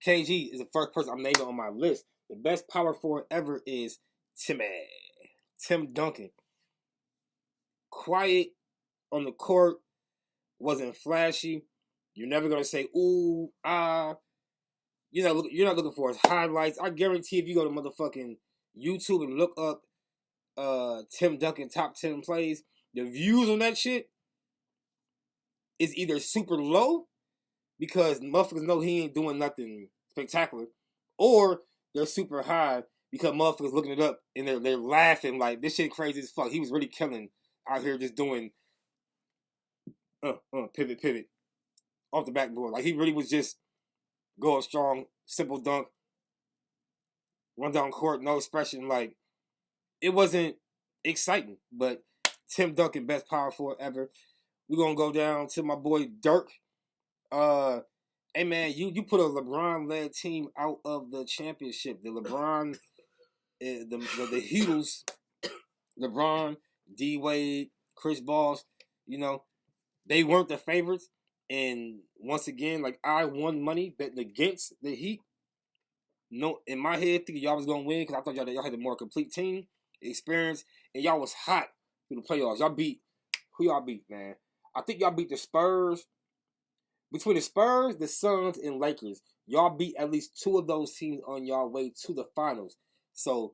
KG is the first person I'm naming on my list. The best power forward ever is Tim Duncan. Quiet on the court, wasn't flashy. You're never gonna say ooh You're not looking for his highlights. I guarantee if you go to motherfucking YouTube and look up Tim Duncan top 10 plays, the views on that shit is either super low because motherfuckers know he ain't doing nothing spectacular, or they're super high because motherfuckers looking it up and they're laughing like this shit crazy as fuck. He was really killing out here just doing pivot off the backboard. Like he really was just going strong, simple dunk, run down court, no expression. Like it wasn't exciting, but Tim Duncan, best power forward ever. We're gonna go down to my boy Dirk. Hey man, you put a LeBron-led team out of the championship. The LeBron, the Heatles, LeBron, D Wade, Chris Balls, you know, they weren't the favorites. And once again, like I won money betting against the Heat. No, in my head, thinking y'all was gonna win because I thought y'all had a more complete team, experience, and y'all was hot through the playoffs. Y'all beat who y'all beat, man? I think y'all beat the Spurs. Between the Spurs, the Suns, and Lakers, y'all beat at least 2 of those teams on y'all way to the finals. So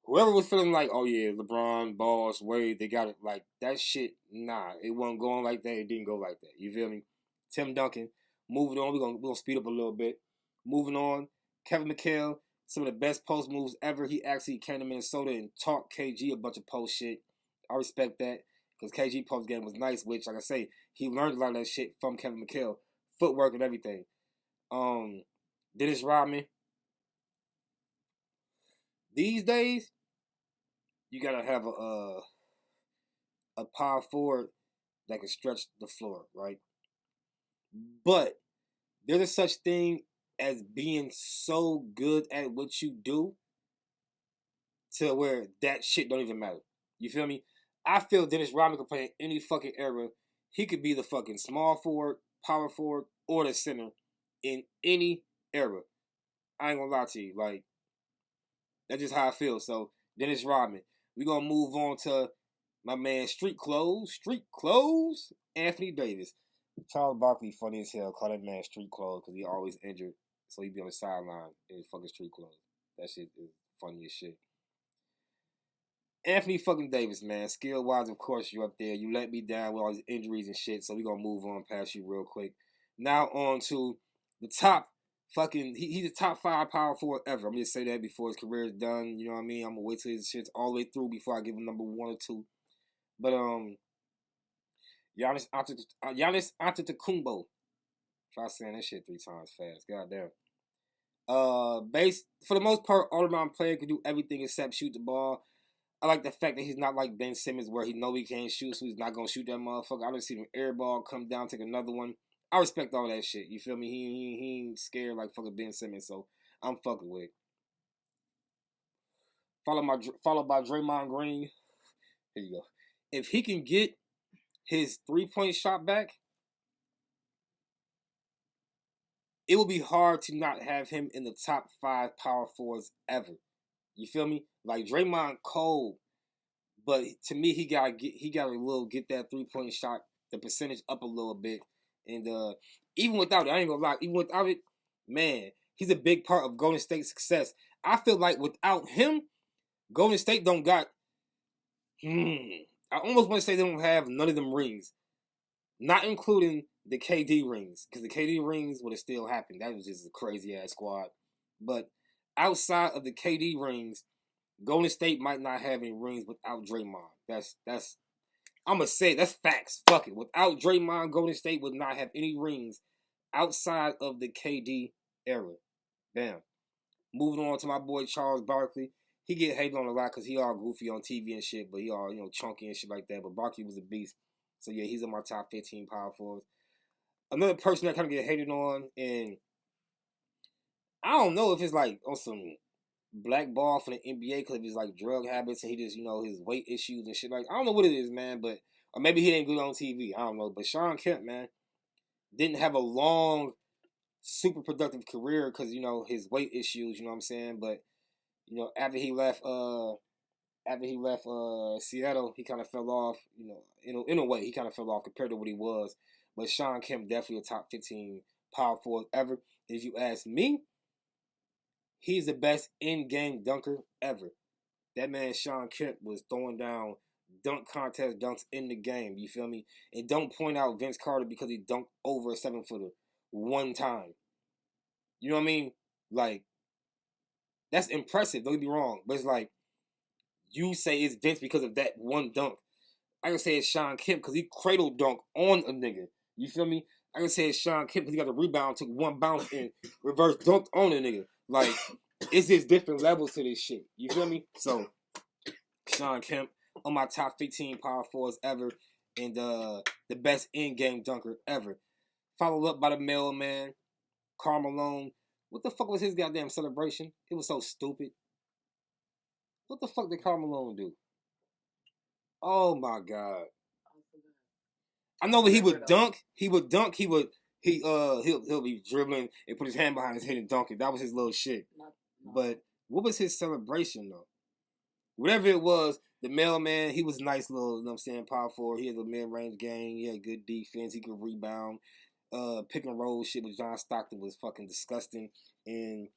whoever was feeling like, oh yeah, LeBron, Balls, Wade, they got it, like that shit, nah, it wasn't going like that. It didn't go like that. You feel me? Tim Duncan. Moving on, we're gonna speed up a little bit. Moving on, Kevin McHale, some of the best post moves ever. He actually came to Minnesota and taught KG a bunch of post shit. I respect that because KG post game was nice, which, like I say, he learned a lot of that shit from Kevin McHale, footwork and everything. Dennis Rodman. These days, you gotta have a power forward that can stretch the floor, right? But there's a such thing as being so good at what you do to where that shit don't even matter. You feel me? I feel Dennis Rodman could play in any fucking era. He could be the fucking small forward, power forward, or the center in any era. I ain't gonna lie to you. Like, that's just how I feel. So, Dennis Rodman. We gonna move on to my man Street Clothes, Anthony Davis. Charles Barkley funny as hell. Call that man Street Clothes because he always injured. So he be on the sideline in his fucking street clothes. That shit is funny as shit. Anthony fucking Davis, man. Skill wise, of course, you're up there. You let me down with all these injuries and shit. So we gonna move on past you real quick. Now on to the top fucking. He's the top 5 power forward ever. I'm gonna say that before his career is done. You know what I mean? I'm gonna wait till his shit's all the way through before I give him number 1 or 2. But Giannis Antetokounmpo. Try saying that shit 3 times fast. Goddamn. Base for the most part, all around player can do everything except shoot the ball. I like the fact that he's not like Ben Simmons where he know he can't shoot, so he's not gonna shoot that motherfucker. I done seen him air ball, come down, take another one. I respect all that shit. You feel me? He ain't scared like fucking Ben Simmons, so I'm fucking with it. Followed by Draymond Green. Here you go. If he can get his 3-point shot back, it will be hard to not have him in the top 5 power forwards ever. You feel me? Like Draymond cold, but to me he gotta get that 3-point shot, the percentage up a little bit, and even without it, I ain't gonna lie, even without it, man, he's a big part of Golden State's success. I feel like without him, Golden State don't got. I almost want to say they don't have none of them rings, not including the KD rings, because the KD rings would have still happened. That was just a crazy ass squad, but outside of the KD rings, Golden State might not have any rings without Draymond. That's I'm gonna say that's facts. Fuck it. Without Draymond, Golden State would not have any rings outside of the KD era. Damn. Moving on to my boy Charles Barkley. He get hated on a lot because he all goofy on TV and shit, but he all chunky and shit like that. But Barkley was a beast. So yeah, he's in my top 15 power forwards. Another person that kind of get hated on, and I don't know if it's like on some blackball for the NBA because of his like drug habits and he just his weight issues and shit. Like I don't know what it is, man, but or maybe he ain't good on TV. I don't know. But Shawn Kemp, man, didn't have a long, super productive career because his weight issues. You know what I'm saying? But after he left Seattle, he kind of fell off. In a way, he kind of fell off compared to what he was. But Shawn Kemp definitely a top 15 power forward ever. If you ask me, he's the best in-game dunker ever. That man Shawn Kemp was throwing down dunk contest dunks in the game. You feel me? And don't point out Vince Carter because he dunked over a 7-footer one time. You know what I mean? Like, that's impressive. Don't get me wrong. But it's like, you say it's Vince because of that one dunk. I can say it's Shawn Kemp because he cradle dunk on a nigga. You feel me? I can say it's Shawn Kemp because he got the rebound, took one bounce, and reverse dunked on a nigga. Like, it's just different levels to this shit. You feel me? So, Shawn Kemp on my top 15 power forwards ever, and the best in-game dunker ever. Followed up by the mailman, Karl Malone. What the fuck was his goddamn celebration? It was so stupid. What the fuck did Karl Malone do? Oh my god. I know that he would dunk. He'll be dribbling and put his hand behind his head and dunk it. That was his little shit. But what was his celebration though? Whatever it was, the mailman, he was nice little, power forward. He had a mid-range game. He had good defense. He could rebound. Pick and roll shit with John Stockton was fucking disgusting. And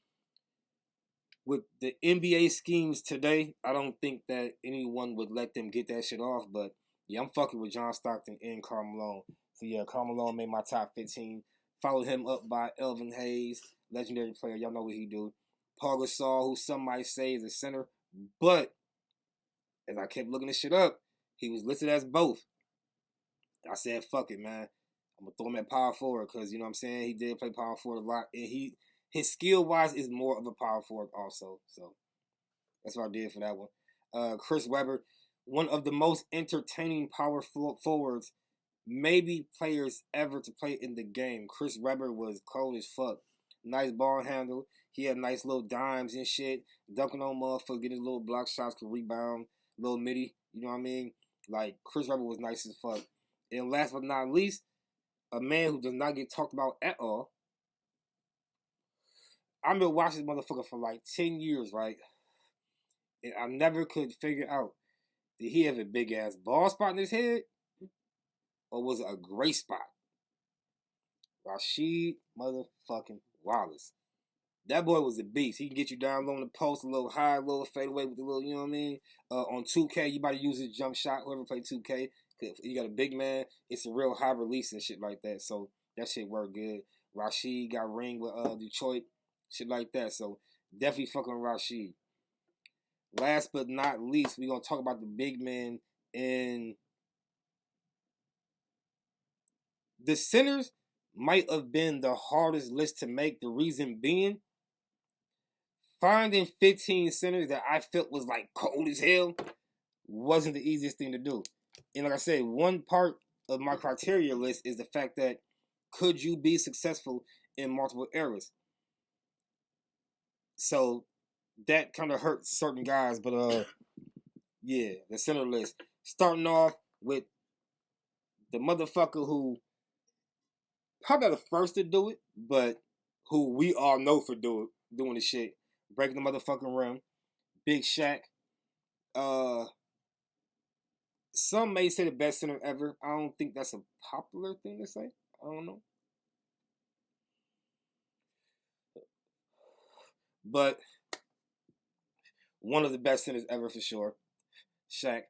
with the NBA schemes today, I don't think that anyone would let them get that shit off. But yeah, I'm fucking with John Stockton and Karl Malone. So yeah, Karl Malone made my top 15. Followed him up by Elvin Hayes, legendary player. Y'all know what he do. Paul Gasol, who some might say is a center, but as I kept looking this shit up, he was listed as both. I said, fuck it, man. I'm going to throw him at power forward because, you know what I'm saying, he did play power forward a lot. And his skill-wise is more of a power forward also. So that's what I did for that one. Chris Webber, one of the most entertaining power forwards, maybe players ever to play in the game. Chris Webber was cold as fuck. Nice ball handle. He had nice little dimes and shit. Dunking on motherfuckers, getting little block shots, could rebound, little midi. You know what I mean? Like, Chris Webber was nice as fuck. And last but not least, a man who does not get talked about at all. I've been watching this motherfucker for like 10 years, right? And I never could figure out, did he have a big ass bald spot in his head? Or was it a gray spot? Rasheed motherfucking Wallace. That boy was a beast. He can get you down low on the post, a little high, a little fadeaway with the little, you know what I mean? On 2K, you about to use his jump shot, whoever played 2K. You got a big man, it's a real high release and shit like that. So that shit worked good. Rasheed got ring with Detroit, shit like that. So definitely fucking Rasheed. Last but not least, we're going to talk about the big man. And the centers might have been the hardest list to make. The reason being, finding 15 centers that I felt was like cold as hell wasn't the easiest thing to do. And like I said, one part of my criteria list is the fact that could you be successful in multiple eras? So that kind of hurt certain guys, but yeah, the center list. Starting off with the motherfucker who probably the first to do it, but who we all know for doing the shit. Breaking the motherfucking rim. Big Shaq. Some may say the best center ever. I don't think that's a popular thing to say. I don't know. But one of the best centers ever for sure. Shaq.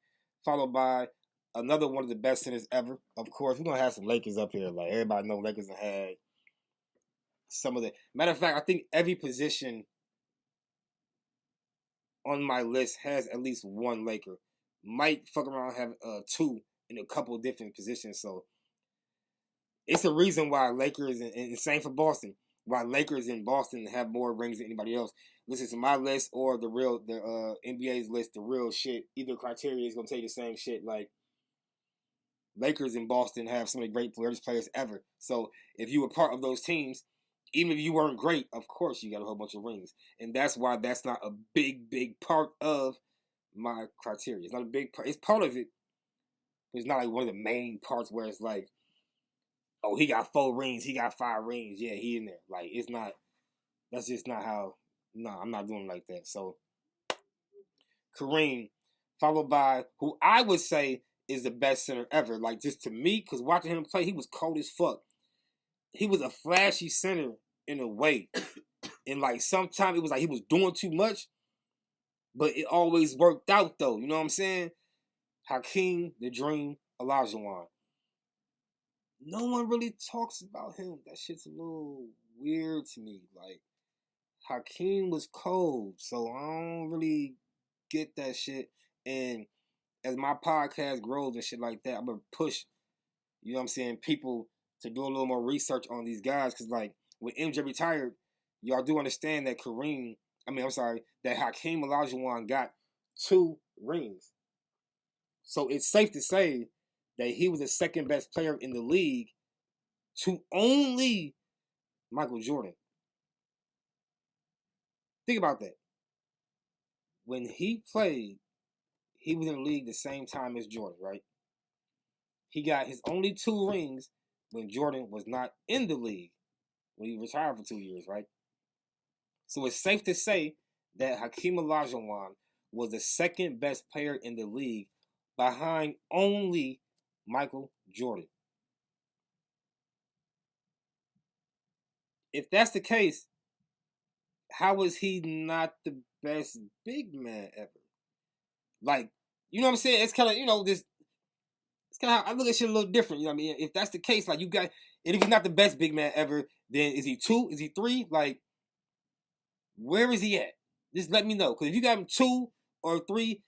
Followed by another one of the best centers ever. Of course, we're going to have some Lakers up here. Like, everybody know Lakers have had some of the... Matter of fact, I think every position on my list has at least one Laker. Might fuck around have two in a couple of different positions. So it's a reason why Lakers and same for Boston. Why Lakers in Boston have more rings than anybody else. Listen to my list or the NBA's list, the real shit. Either criteria is gonna tell you the same shit. Like Lakers in Boston have some of the greatest players ever. So if you were part of those teams, even if you weren't great, of course you got a whole bunch of rings. And that's why that's not a big part of my criteria. It's not a big part. It's part of it. But it's not like one of the main parts where it's like, oh, he got 4 rings, he got 5 rings. Yeah, he in there. Like, it's not, that's just not how, no, I'm not doing it like that. So, Kareem, followed by who I would say is the best center ever. Like, just to me, because watching him play, he was cold as fuck. He was a flashy center in a way. And, like, sometimes it was like he was doing too much, but it always worked out, though. You know what I'm saying? Hakeem, the Dream, Olajuwon. No one really talks about him. That shit's a little weird to me. Like, Hakeem was cold, so I don't really get that shit. And as my podcast grows and shit like that, I'm gonna push, you know what I'm saying, people to do a little more research on these guys. Cause like when MJ retired, y'all do understand that that Hakeem Olajuwon got 2 rings. So it's safe to say that he was the second best player in the league to only Michael Jordan. Think about that. When he played, he was in the league the same time as Jordan, right? He got his only 2 rings when Jordan was not in the league, when he retired for 2 years, right? So it's safe to say that Hakeem Olajuwon was the second best player in the league behind only Michael Jordan. If that's the case, how is he not the best big man ever? Like, you know what I'm saying? It's kind of, this. It's kind of, I look at shit a little different. You know what I mean? If that's the case, like, you got, and if he's not the best big man ever, then is he 2? Is he 3? Like, where is he at? Just let me know. Because if you got him 2 or 3,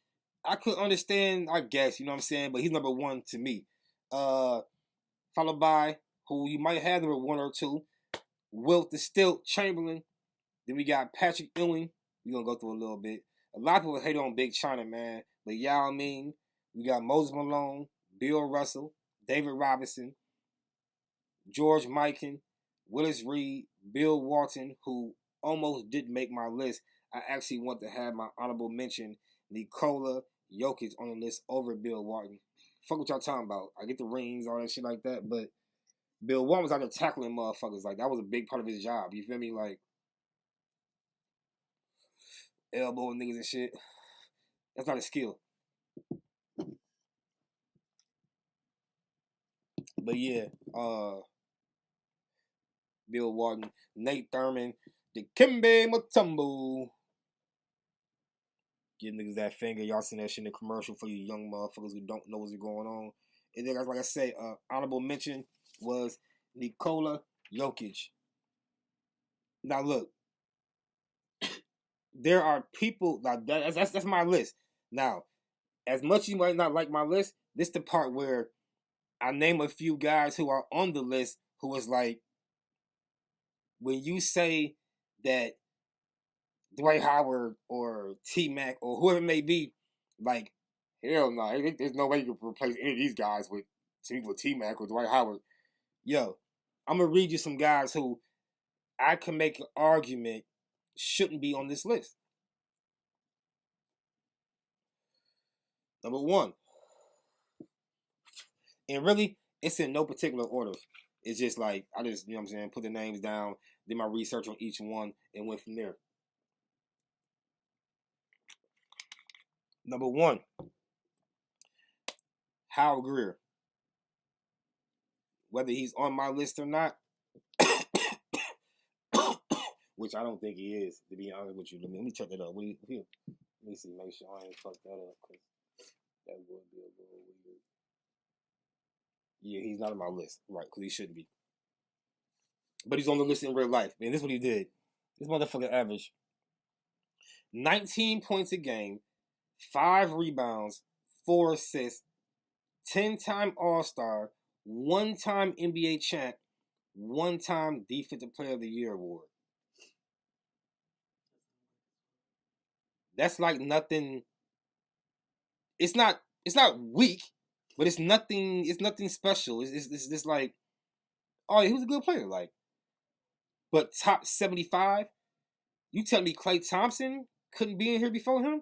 I could understand, I guess, you know what I'm saying? But he's number 1 to me. Followed by, who you might have number 1 or 2, Wilt the Stilt Chamberlain. Then we got Patrick Ewing. We're going to go through a little bit. A lot of people hate on Big China, man. But Yao Ming, we got Moses Malone, Bill Russell, David Robinson, George Mikan, Willis Reed, Bill Walton, who almost didn't make my list. I actually want to have my honorable mention Nikola Jokic on the list over Bill Walton. Fuck what y'all talking about. I get the rings, all that shit like that, but Bill Walton was out there tackling motherfuckers. Like, that was a big part of his job. You feel me? Like, elbowing niggas and shit. That's not a skill. But yeah, Bill Walton, Nate Thurman, Dikembe Mutombo. Give niggas that finger. Y'all seen that shit in the commercial for you young motherfuckers who don't know what's going on. And then, like I say, honorable mention was Nikola Jokic. Now look, there are people like that's my list. Now, as much as you might not like my list, this is the part where I name a few guys who are on the list who is like, when you say that Dwight Howard or T-Mac or whoever it may be, like, hell no, there's no way you can replace any of these guys with T-Mac or Dwight Howard. Yo, I'm going to read you some guys who I can make an argument shouldn't be on this list. Number one. And really, it's in no particular order. It's just like, I just, you know what I'm saying, put the names down, did my research on each one, and went from there. Number one, Hal Greer. Whether he's on my list or not, which I don't think he is, to be honest with you. Let me check that up. Let me see, make sure I ain't fucked that up, because that would be a little weird. Yeah, he's not on my list, right, because he shouldn't be. But he's on the list in real life. Man, this is what he did. This motherfucker averaged 19 points a game, 5 rebounds, 4 assists, 10-time All-Star, 1-time NBA champ, 1-time Defensive Player of the Year award. That's like nothing. It's not weak, but it's nothing special. It's just like, oh, he was a good player, like. But top 75, you tell me Klay Thompson couldn't be in here before him?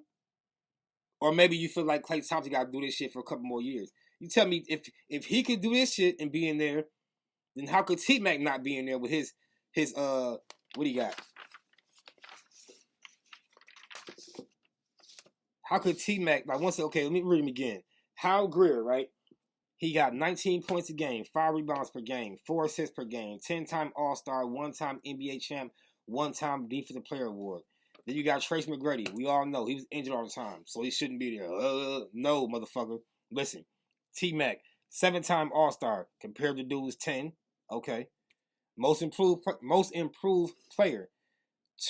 Or maybe you feel like Klay Thompson got to do this shit for a couple more years. You tell me if he could do this shit and be in there, then how could T-Mac not be in there with his what do you got? How could T-Mac, like, once, okay, let me read him again. Hal Greer, right? He got 19 points a game, 5 rebounds per game, 4 assists per game, 10-time All-Star, 1-time NBA champ, 1-time Defensive Player award. Then you got Trace McGrady. We all know he was injured all the time, so he shouldn't be there. No, motherfucker. Listen, T-Mac, 7-time All-Star compared to dude's 10. Okay. Most improved player.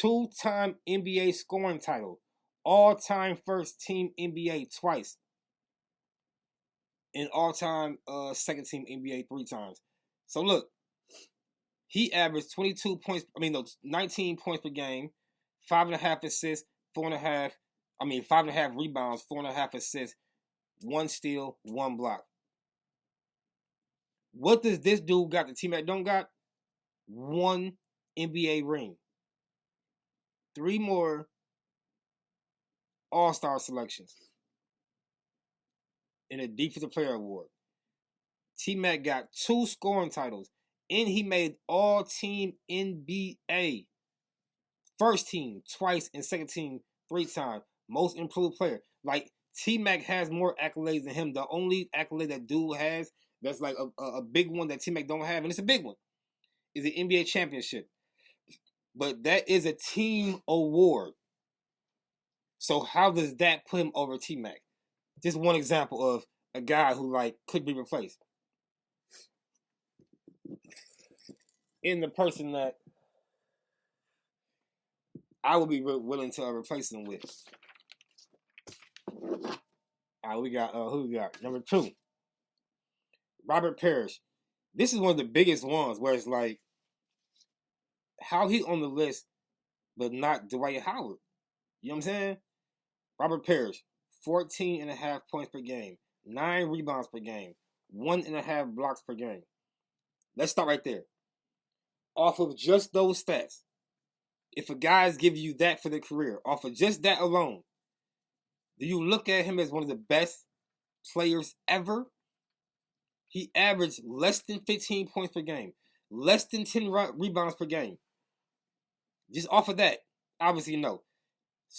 2-time NBA scoring title. All-time first team NBA twice. And all-time second team NBA 3 times. So look, he averaged 19 points per game, 5.5 assists, 5.5 rebounds, 4.5 assists, 1 steal, 1 block. What does this dude got that T-Mac don't got? 1 NBA ring. 3 more All-Star selections. And a Defensive Player award. T-Mac got 2 scoring titles. And he made all-team NBA. First team twice and second team 3 times. Most improved player. Like, T-Mac has more accolades than him. The only accolade that dude has that's like a big one that T-Mac don't have, and it's a big one, is the NBA championship. But that is a team award. So how does that put him over T-Mac? Just one example of a guy who, like, could be replaced. In the person that I would be willing to replace him with. All right, we got, who we got? Number 2. Robert Parrish. This is one of the biggest ones where it's like, how he on the list but not Dwight Howard? You know what I'm saying? Robert Parrish, 14.5 points per game, 9 rebounds per game, 1.5 blocks per game. Let's start right there. Off of just those stats, if a guy's giving you that for their career, off of just that alone, do you look at him as one of the best players ever? He averaged less than 15 points per game, less than 10 rebounds per game. Just off of that, obviously no.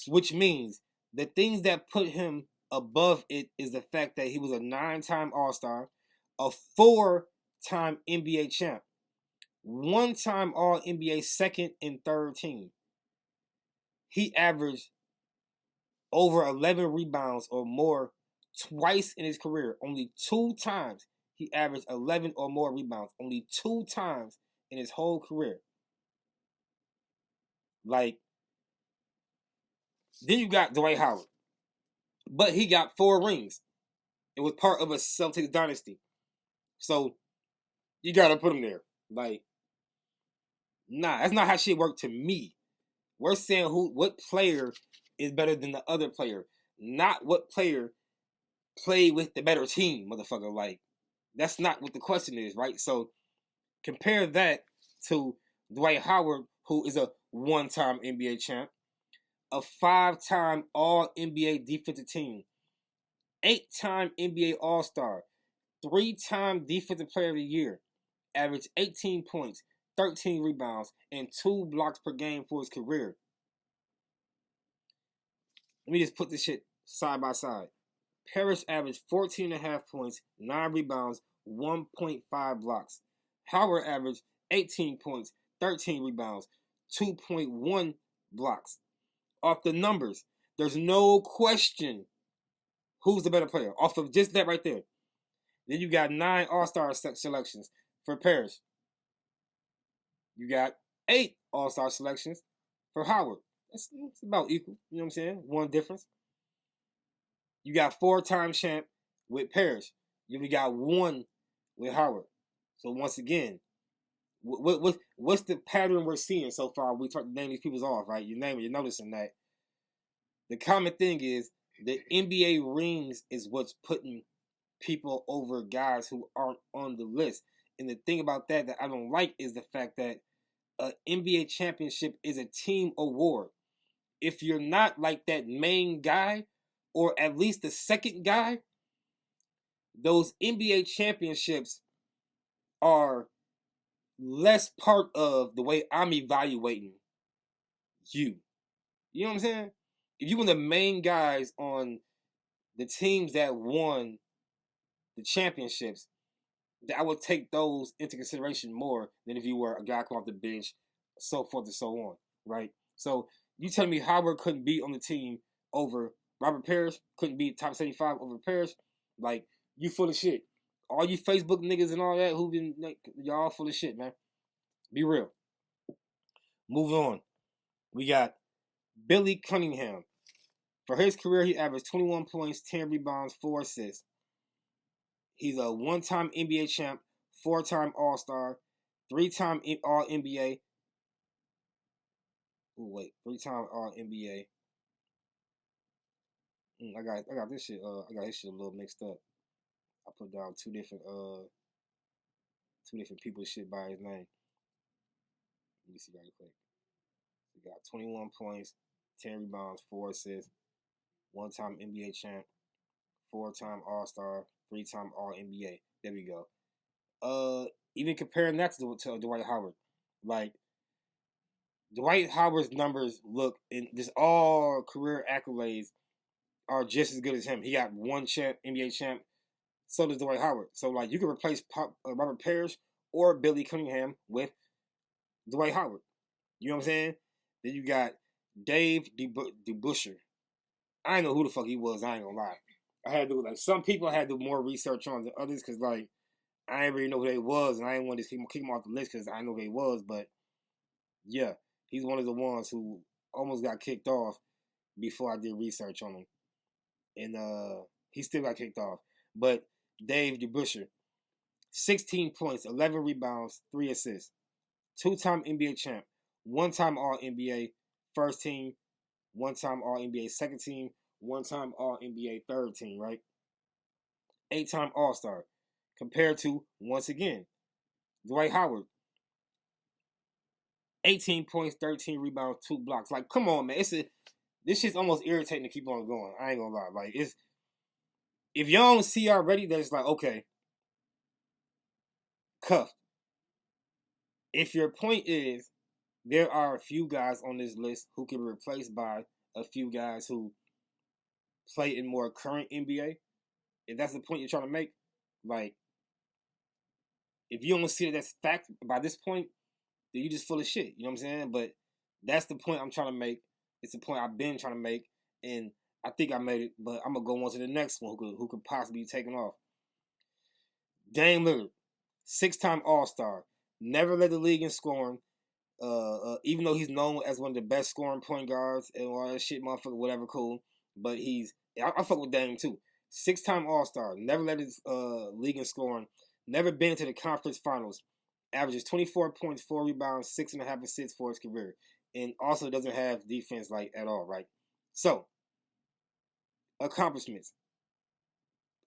Which means the things that put him above it is the fact that he was a 9-time All-Star, a 4-time NBA champ, 1-time All-NBA second and third team. He averaged over 11 rebounds or more twice in his career. Only 2 times he averaged 11 or more rebounds. Only 2 times in his whole career. Like, then you got Dwight Howard. But he got 4 rings. It was part of a Celtics dynasty. So, you got to put him there. Like, nah, that's not how shit worked to me. We're saying what player is better than the other player. Not what player played with the better team, motherfucker. Like, that's not what the question is, right? So, compare that to Dwight Howard, who is a 1-time NBA champ, a 5-time All-NBA defensive team, 8-time NBA All-Star, 3-time Defensive Player of the Year, averaged 18 points, 13 rebounds, and 2 blocks per game for his career. Let me just put this shit side by side. Parrish averaged 14.5 points, 9 rebounds, 1.5 blocks. Howard averaged 18 points, 13 rebounds, 2.1 blocks. Off the numbers, there's no question who's the better player. Off of just that right there. Then you got 9 All-Star selections for Parrish. You got 8 All-Star selections for Howard. It's about equal. You know what I'm saying? One difference. You got 4-time champ with Parrish. You only got 1 with Howard. So once again, what's the pattern we're seeing so far? We start to name these people off, right? You name it, you're noticing that. The common thing is the NBA rings is what's putting people over guys who aren't on the list. And the thing about that I don't like is the fact that an NBA championship is a team award. If you're not like that main guy, or at least the second guy, those NBA championships are less part of the way I'm evaluating you. You know what I'm saying? If you were the main guys on the teams that won the championships, that I would take those into consideration more than if you were a guy coming off the bench, so forth and so on, right? So you telling me Howard couldn't be on the team over Robert Parrish, couldn't be top 75 over Parrish? Like, you full of shit. All you Facebook niggas and all that who been, y'all full of shit, man. Be real. Move on. We got Billy Cunningham. For his career, he averaged 21 points, 10 rebounds, 4 assists. He's a 1-time NBA champ, 4-time All-Star, 3-time All-NBA. 3-time All-NBA. I got this shit. I got his shit a little mixed up. I put down two different people's shit by his name. Let me see right quick. He got 21 points, 10 rebounds, 4 assists, 1-time NBA champ, 4-time All-Star, 3-time All-NBA. There we go. Even comparing that to Dwight Howard, like Dwight Howard's numbers look in just all career accolades are just as good as him. He got 1 NBA champ. So does Dwight Howard. So like you can replace Robert Parrish or Billy Cunningham with Dwight Howard. You know what I'm saying? Then you got Dave DeBusschere. I didn't know who the fuck he was. I ain't gonna lie. I had to some people I had to do more research on than others because like I didn't really know who they was and I didn't want to keep him off the list because I know who they was. But yeah, he's one of the ones who almost got kicked off before I did research on him, and he still got kicked off. But Dave DeBusschere, 16 points, 11 rebounds, 3 assists, 2-time NBA champ, 1-time All-NBA first team, 1-time All-NBA second team, one-time All NBA third team, right? 8-time All-Star. Compared to, once again, Dwight Howard, 18 points, 13 rebounds, 2 blocks. Like, come on, man. This shit's almost irritating to keep on going. I ain't gonna lie. Like, if y'all don't see already, then it's like, okay, cuffed. If your point is there are a few guys on this list who can be replaced by a few guys who play in more current NBA, if that's the point you're trying to make, like, if you don't see that that's fact by this point, then you just full of shit. You know what I'm saying? But that's the point I'm trying to make. It's the point I've been trying to make, and I think I made it. But I'm gonna go on to the next one who could possibly be taken off. Dame Lillard, 6-time All-Star, never led the league in scoring. Even though he's known as one of the best scoring point guards and all that shit, motherfucker, whatever, cool. But I fuck with Dame too. 6-time All-Star, never led his league in scoring, never been to the conference finals, averages 24 points, 4 rebounds, 6.5 assists for his career, and also doesn't have defense like at all, right? So, accomplishments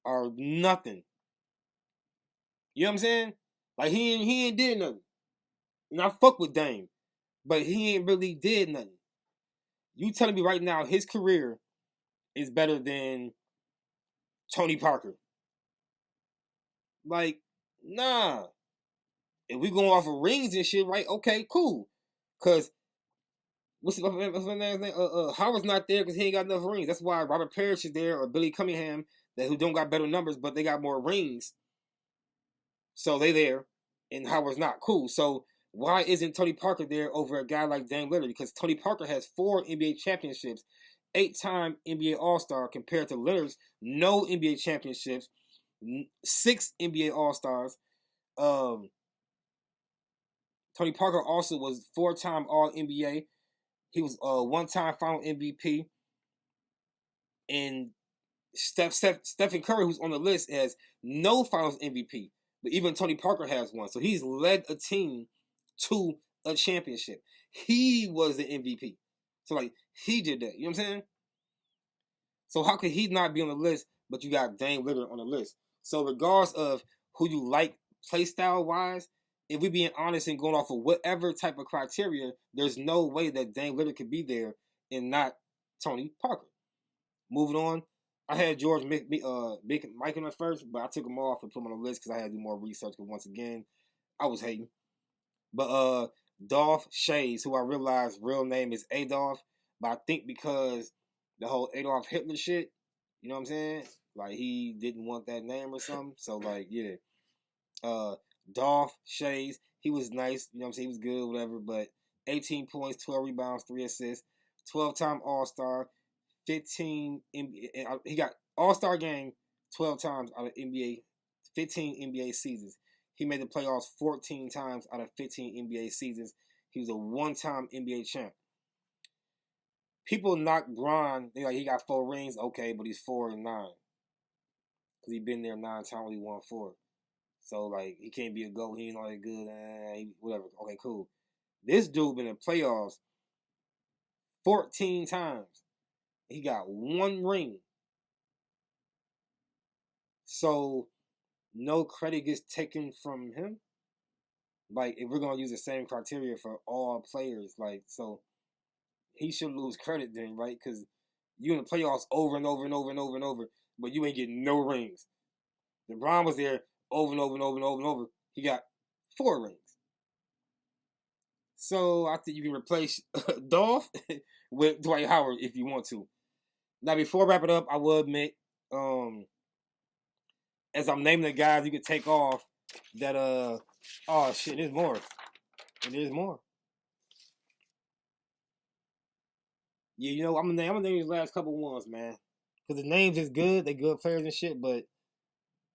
are nothing. You know what I'm saying? Like he ain't did nothing. And I fuck with Dame, but he ain't really did nothing. You telling me right now his career is better than Tony Parker? Like, nah. If we going off of rings and shit, right? Okay, cool. Cause what's my man's name? Howard's not there because he ain't got enough rings. That's why Robert Parrish is there or Billy Cunningham who don't got better numbers, but they got more rings. So they there, and Howard's not. Cool. So why isn't Tony Parker there over a guy like Dame Lillard? Because Tony Parker has 4 NBA championships, 8-time NBA All-Star compared to Lillard's no NBA championships, 6 NBA All-Stars. Tony Parker also was 4-time All-NBA. He was 1-time Final MVP. And Stephen Curry, who's on the list, has no Finals MVP. But even Tony Parker has one. So he's led a team to a championship. He was the MVP. So, like, he did that. You know what I'm saying? So how could he not be on the list, but you got Dame Lillard on the list? So regardless of who you like play style-wise, if we being honest and going off of whatever type of criteria, there's no way that Dame Lillard could be there and not Tony Parker. Moving on, I had George Mikan at first, but I took him off and put him on the list because I had to do more research. Because once again, I was hating. But Dolph Shays, who I realized real name is Adolf, but I think because the whole Adolf Hitler shit, you know what I'm saying? Like he didn't want that name or something. So like, yeah. Dolph Shays, he was nice, you know what I'm saying? He was good, whatever. But 18 points, 12 rebounds, 3 assists, 12-time All-Star. 15 NBA, he got All-Star game 12 times out of NBA, 15 NBA seasons. He made the playoffs 14 times out of 15 NBA seasons. He was a 1-time NBA champ. People knock Bron, they like he got 4 rings, okay, but he's 4-9. Because he been there 9 times, he won 4. So like he can't be a GOAT, he ain't all that good, whatever. Okay, cool. This dude been in playoffs 14 times. He got 1 ring. So no credit gets taken from him. Like if we're gonna use the same criteria for all players, like so he should lose credit then, right? Because you in the playoffs over and over and over and over and over, but you ain't getting no rings. LeBron was there over and over and over and over and over. He got 4 rings. So I think you can replace Dolph with Dwight Howard if you want to. Now before I wrap it up, I will admit, as I'm naming the guys you could take off, that oh shit, there's more. There's more. Yeah, you know, I'm gonna name these last couple ones, man. Cause the names is good, they good players and shit, but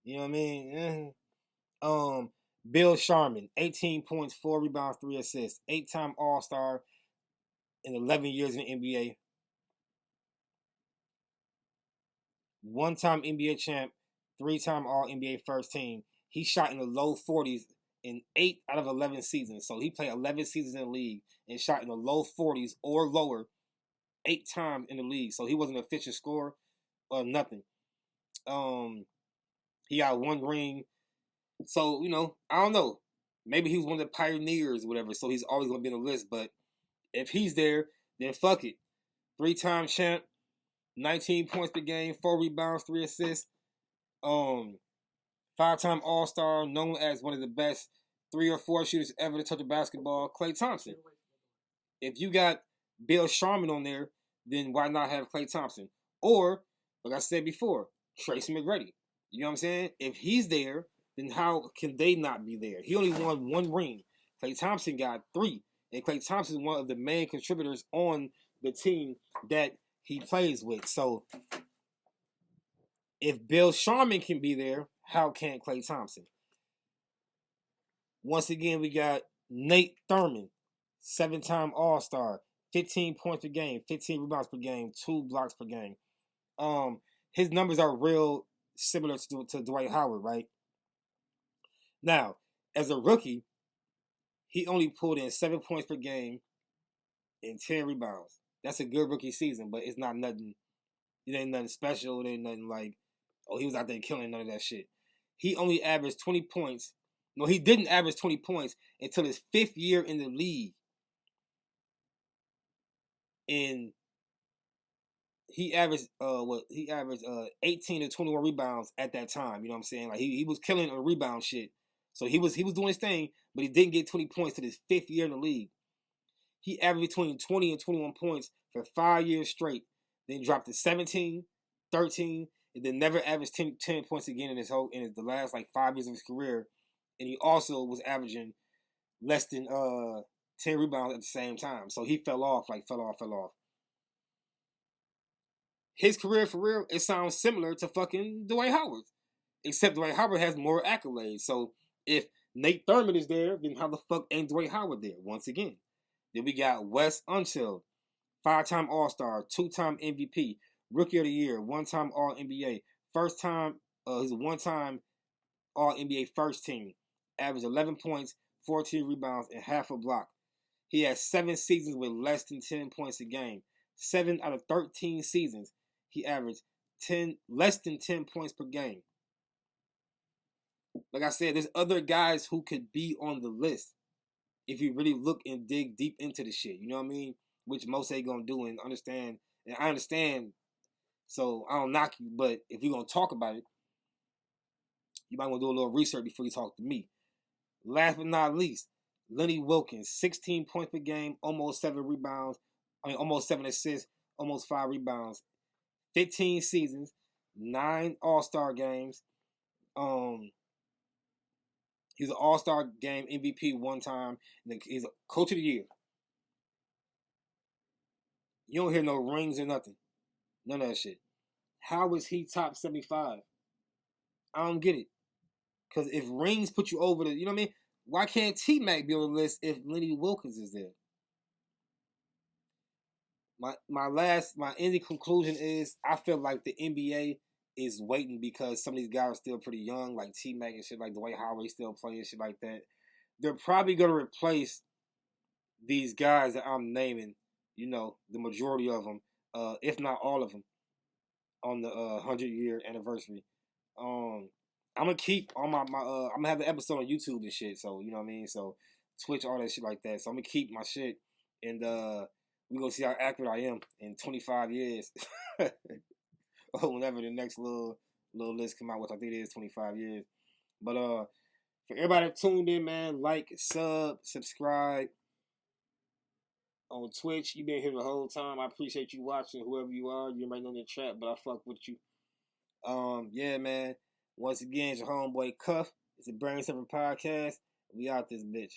you know what I mean? Bill Sharman, 18 points, 4 rebounds, 3 assists, 8-time All-Star in 11 years in the NBA. 1-time NBA champ, 3-time All-NBA first team. He shot in the low 40s in 8 out of 11 seasons. So he played 11 seasons in the league and shot in the low 40s or lower 8 times in the league. So he wasn't an efficient scorer or nothing. He got 1 ring. So, I don't know. Maybe he was one of the pioneers or whatever, so he's always going to be on the list. But if he's there, then fuck it. 3-time champ, 19 points per game, 4 rebounds, 3 assists. 5-time All-Star, known as one of the best 3 or 4 shooters ever to touch a basketball, Klay Thompson. If you got Bill Sharman on there, then why not have Klay Thompson? Or, like I said before, Tracy McGrady. You know what I'm saying? If he's there, then how can they not be there? He only won 1 ring. Klay Thompson got 3. And Klay Thompson is one of the main contributors on the team that he plays with. So, if Bill Sharman can be there, how can Klay Thompson? Once again, we got Nate Thurman, 7-time All-Star, 15 points per game, 15 rebounds per game, 2 blocks per game. His numbers are real similar to Dwight Howard, right? Now, as a rookie, he only pulled in 7 points per game and 10 rebounds. That's a good rookie season, but it's not nothing. It ain't nothing special. It ain't nothing like, he was out there killing none of that shit. He only averaged 20 points. No, he didn't average 20 points until his 5th year in the league. And he averaged 18 to 21 rebounds at that time. You know what I'm saying? Like he was killing a rebound shit. So he was doing his thing, but he didn't get 20 points to his 5th year in the league. He averaged between 20 and 21 points for 5 years straight. Then dropped to 17, 13, and then never averaged 10 points again in the last 5 years of his career. And he also was averaging less than 10 rebounds at the same time. So he fell off. His career, for real, it sounds similar to fucking Dwight Howard. Except Dwight Howard has more accolades. So if Nate Thurman is there, then how the fuck ain't Dwight Howard there once again? Then we got Wes Unseld, 5-time All-Star, 2-time MVP, Rookie of the Year, 1-time All-NBA, he's a 1-time All-NBA first team, averaged 11 points, 14 rebounds, and half a block. He has 7 seasons with less than 10 points a game. 7 out of 13 seasons, he averaged less than 10 points per game. Like I said, there's other guys who could be on the list if you really look and dig deep into the shit. You know what I mean? Which most ain't gonna do and understand. And I understand, so I don't knock you. But if you're gonna talk about it, you might want to do a little research before you talk to me. Last but not least, Lenny Wilkens, 16 points per game, almost 7 rebounds. Almost 7 assists, almost 5 rebounds. 15 seasons, 9 All-Star games. He's an All-Star game MVP 1 time. And he's a Coach of the Year. You don't hear no rings or nothing. None of that shit. How is he top 75? I don't get it. Because if rings put you over you know what I mean? Why can't T-Mac be on the list if Lenny Wilkens is there? My ending conclusion is I feel like the NBA is waiting because some of these guys are still pretty young, like T-Mac and shit, like Dwight Howard still playing shit like that. They're probably going to replace these guys that I'm naming, the majority of them, if not all of them, on the 100-year anniversary. I'm gonna keep on I'm gonna have the episode on YouTube and shit, so you know what I mean. So Twitch, all that shit like that. So I'm gonna keep my shit, and we gonna see how accurate I am in 25 years, or whenever the next little list come out, which I think it is 25 years. But for everybody that tuned in, man, like, subscribe on Twitch. You been here the whole time. I appreciate you watching, whoever you are. You might know in the chat, but I fuck with you. Yeah, man. Once again, it's your homeboy Cuff. It's a Brain Surfer podcast. We out this bitch.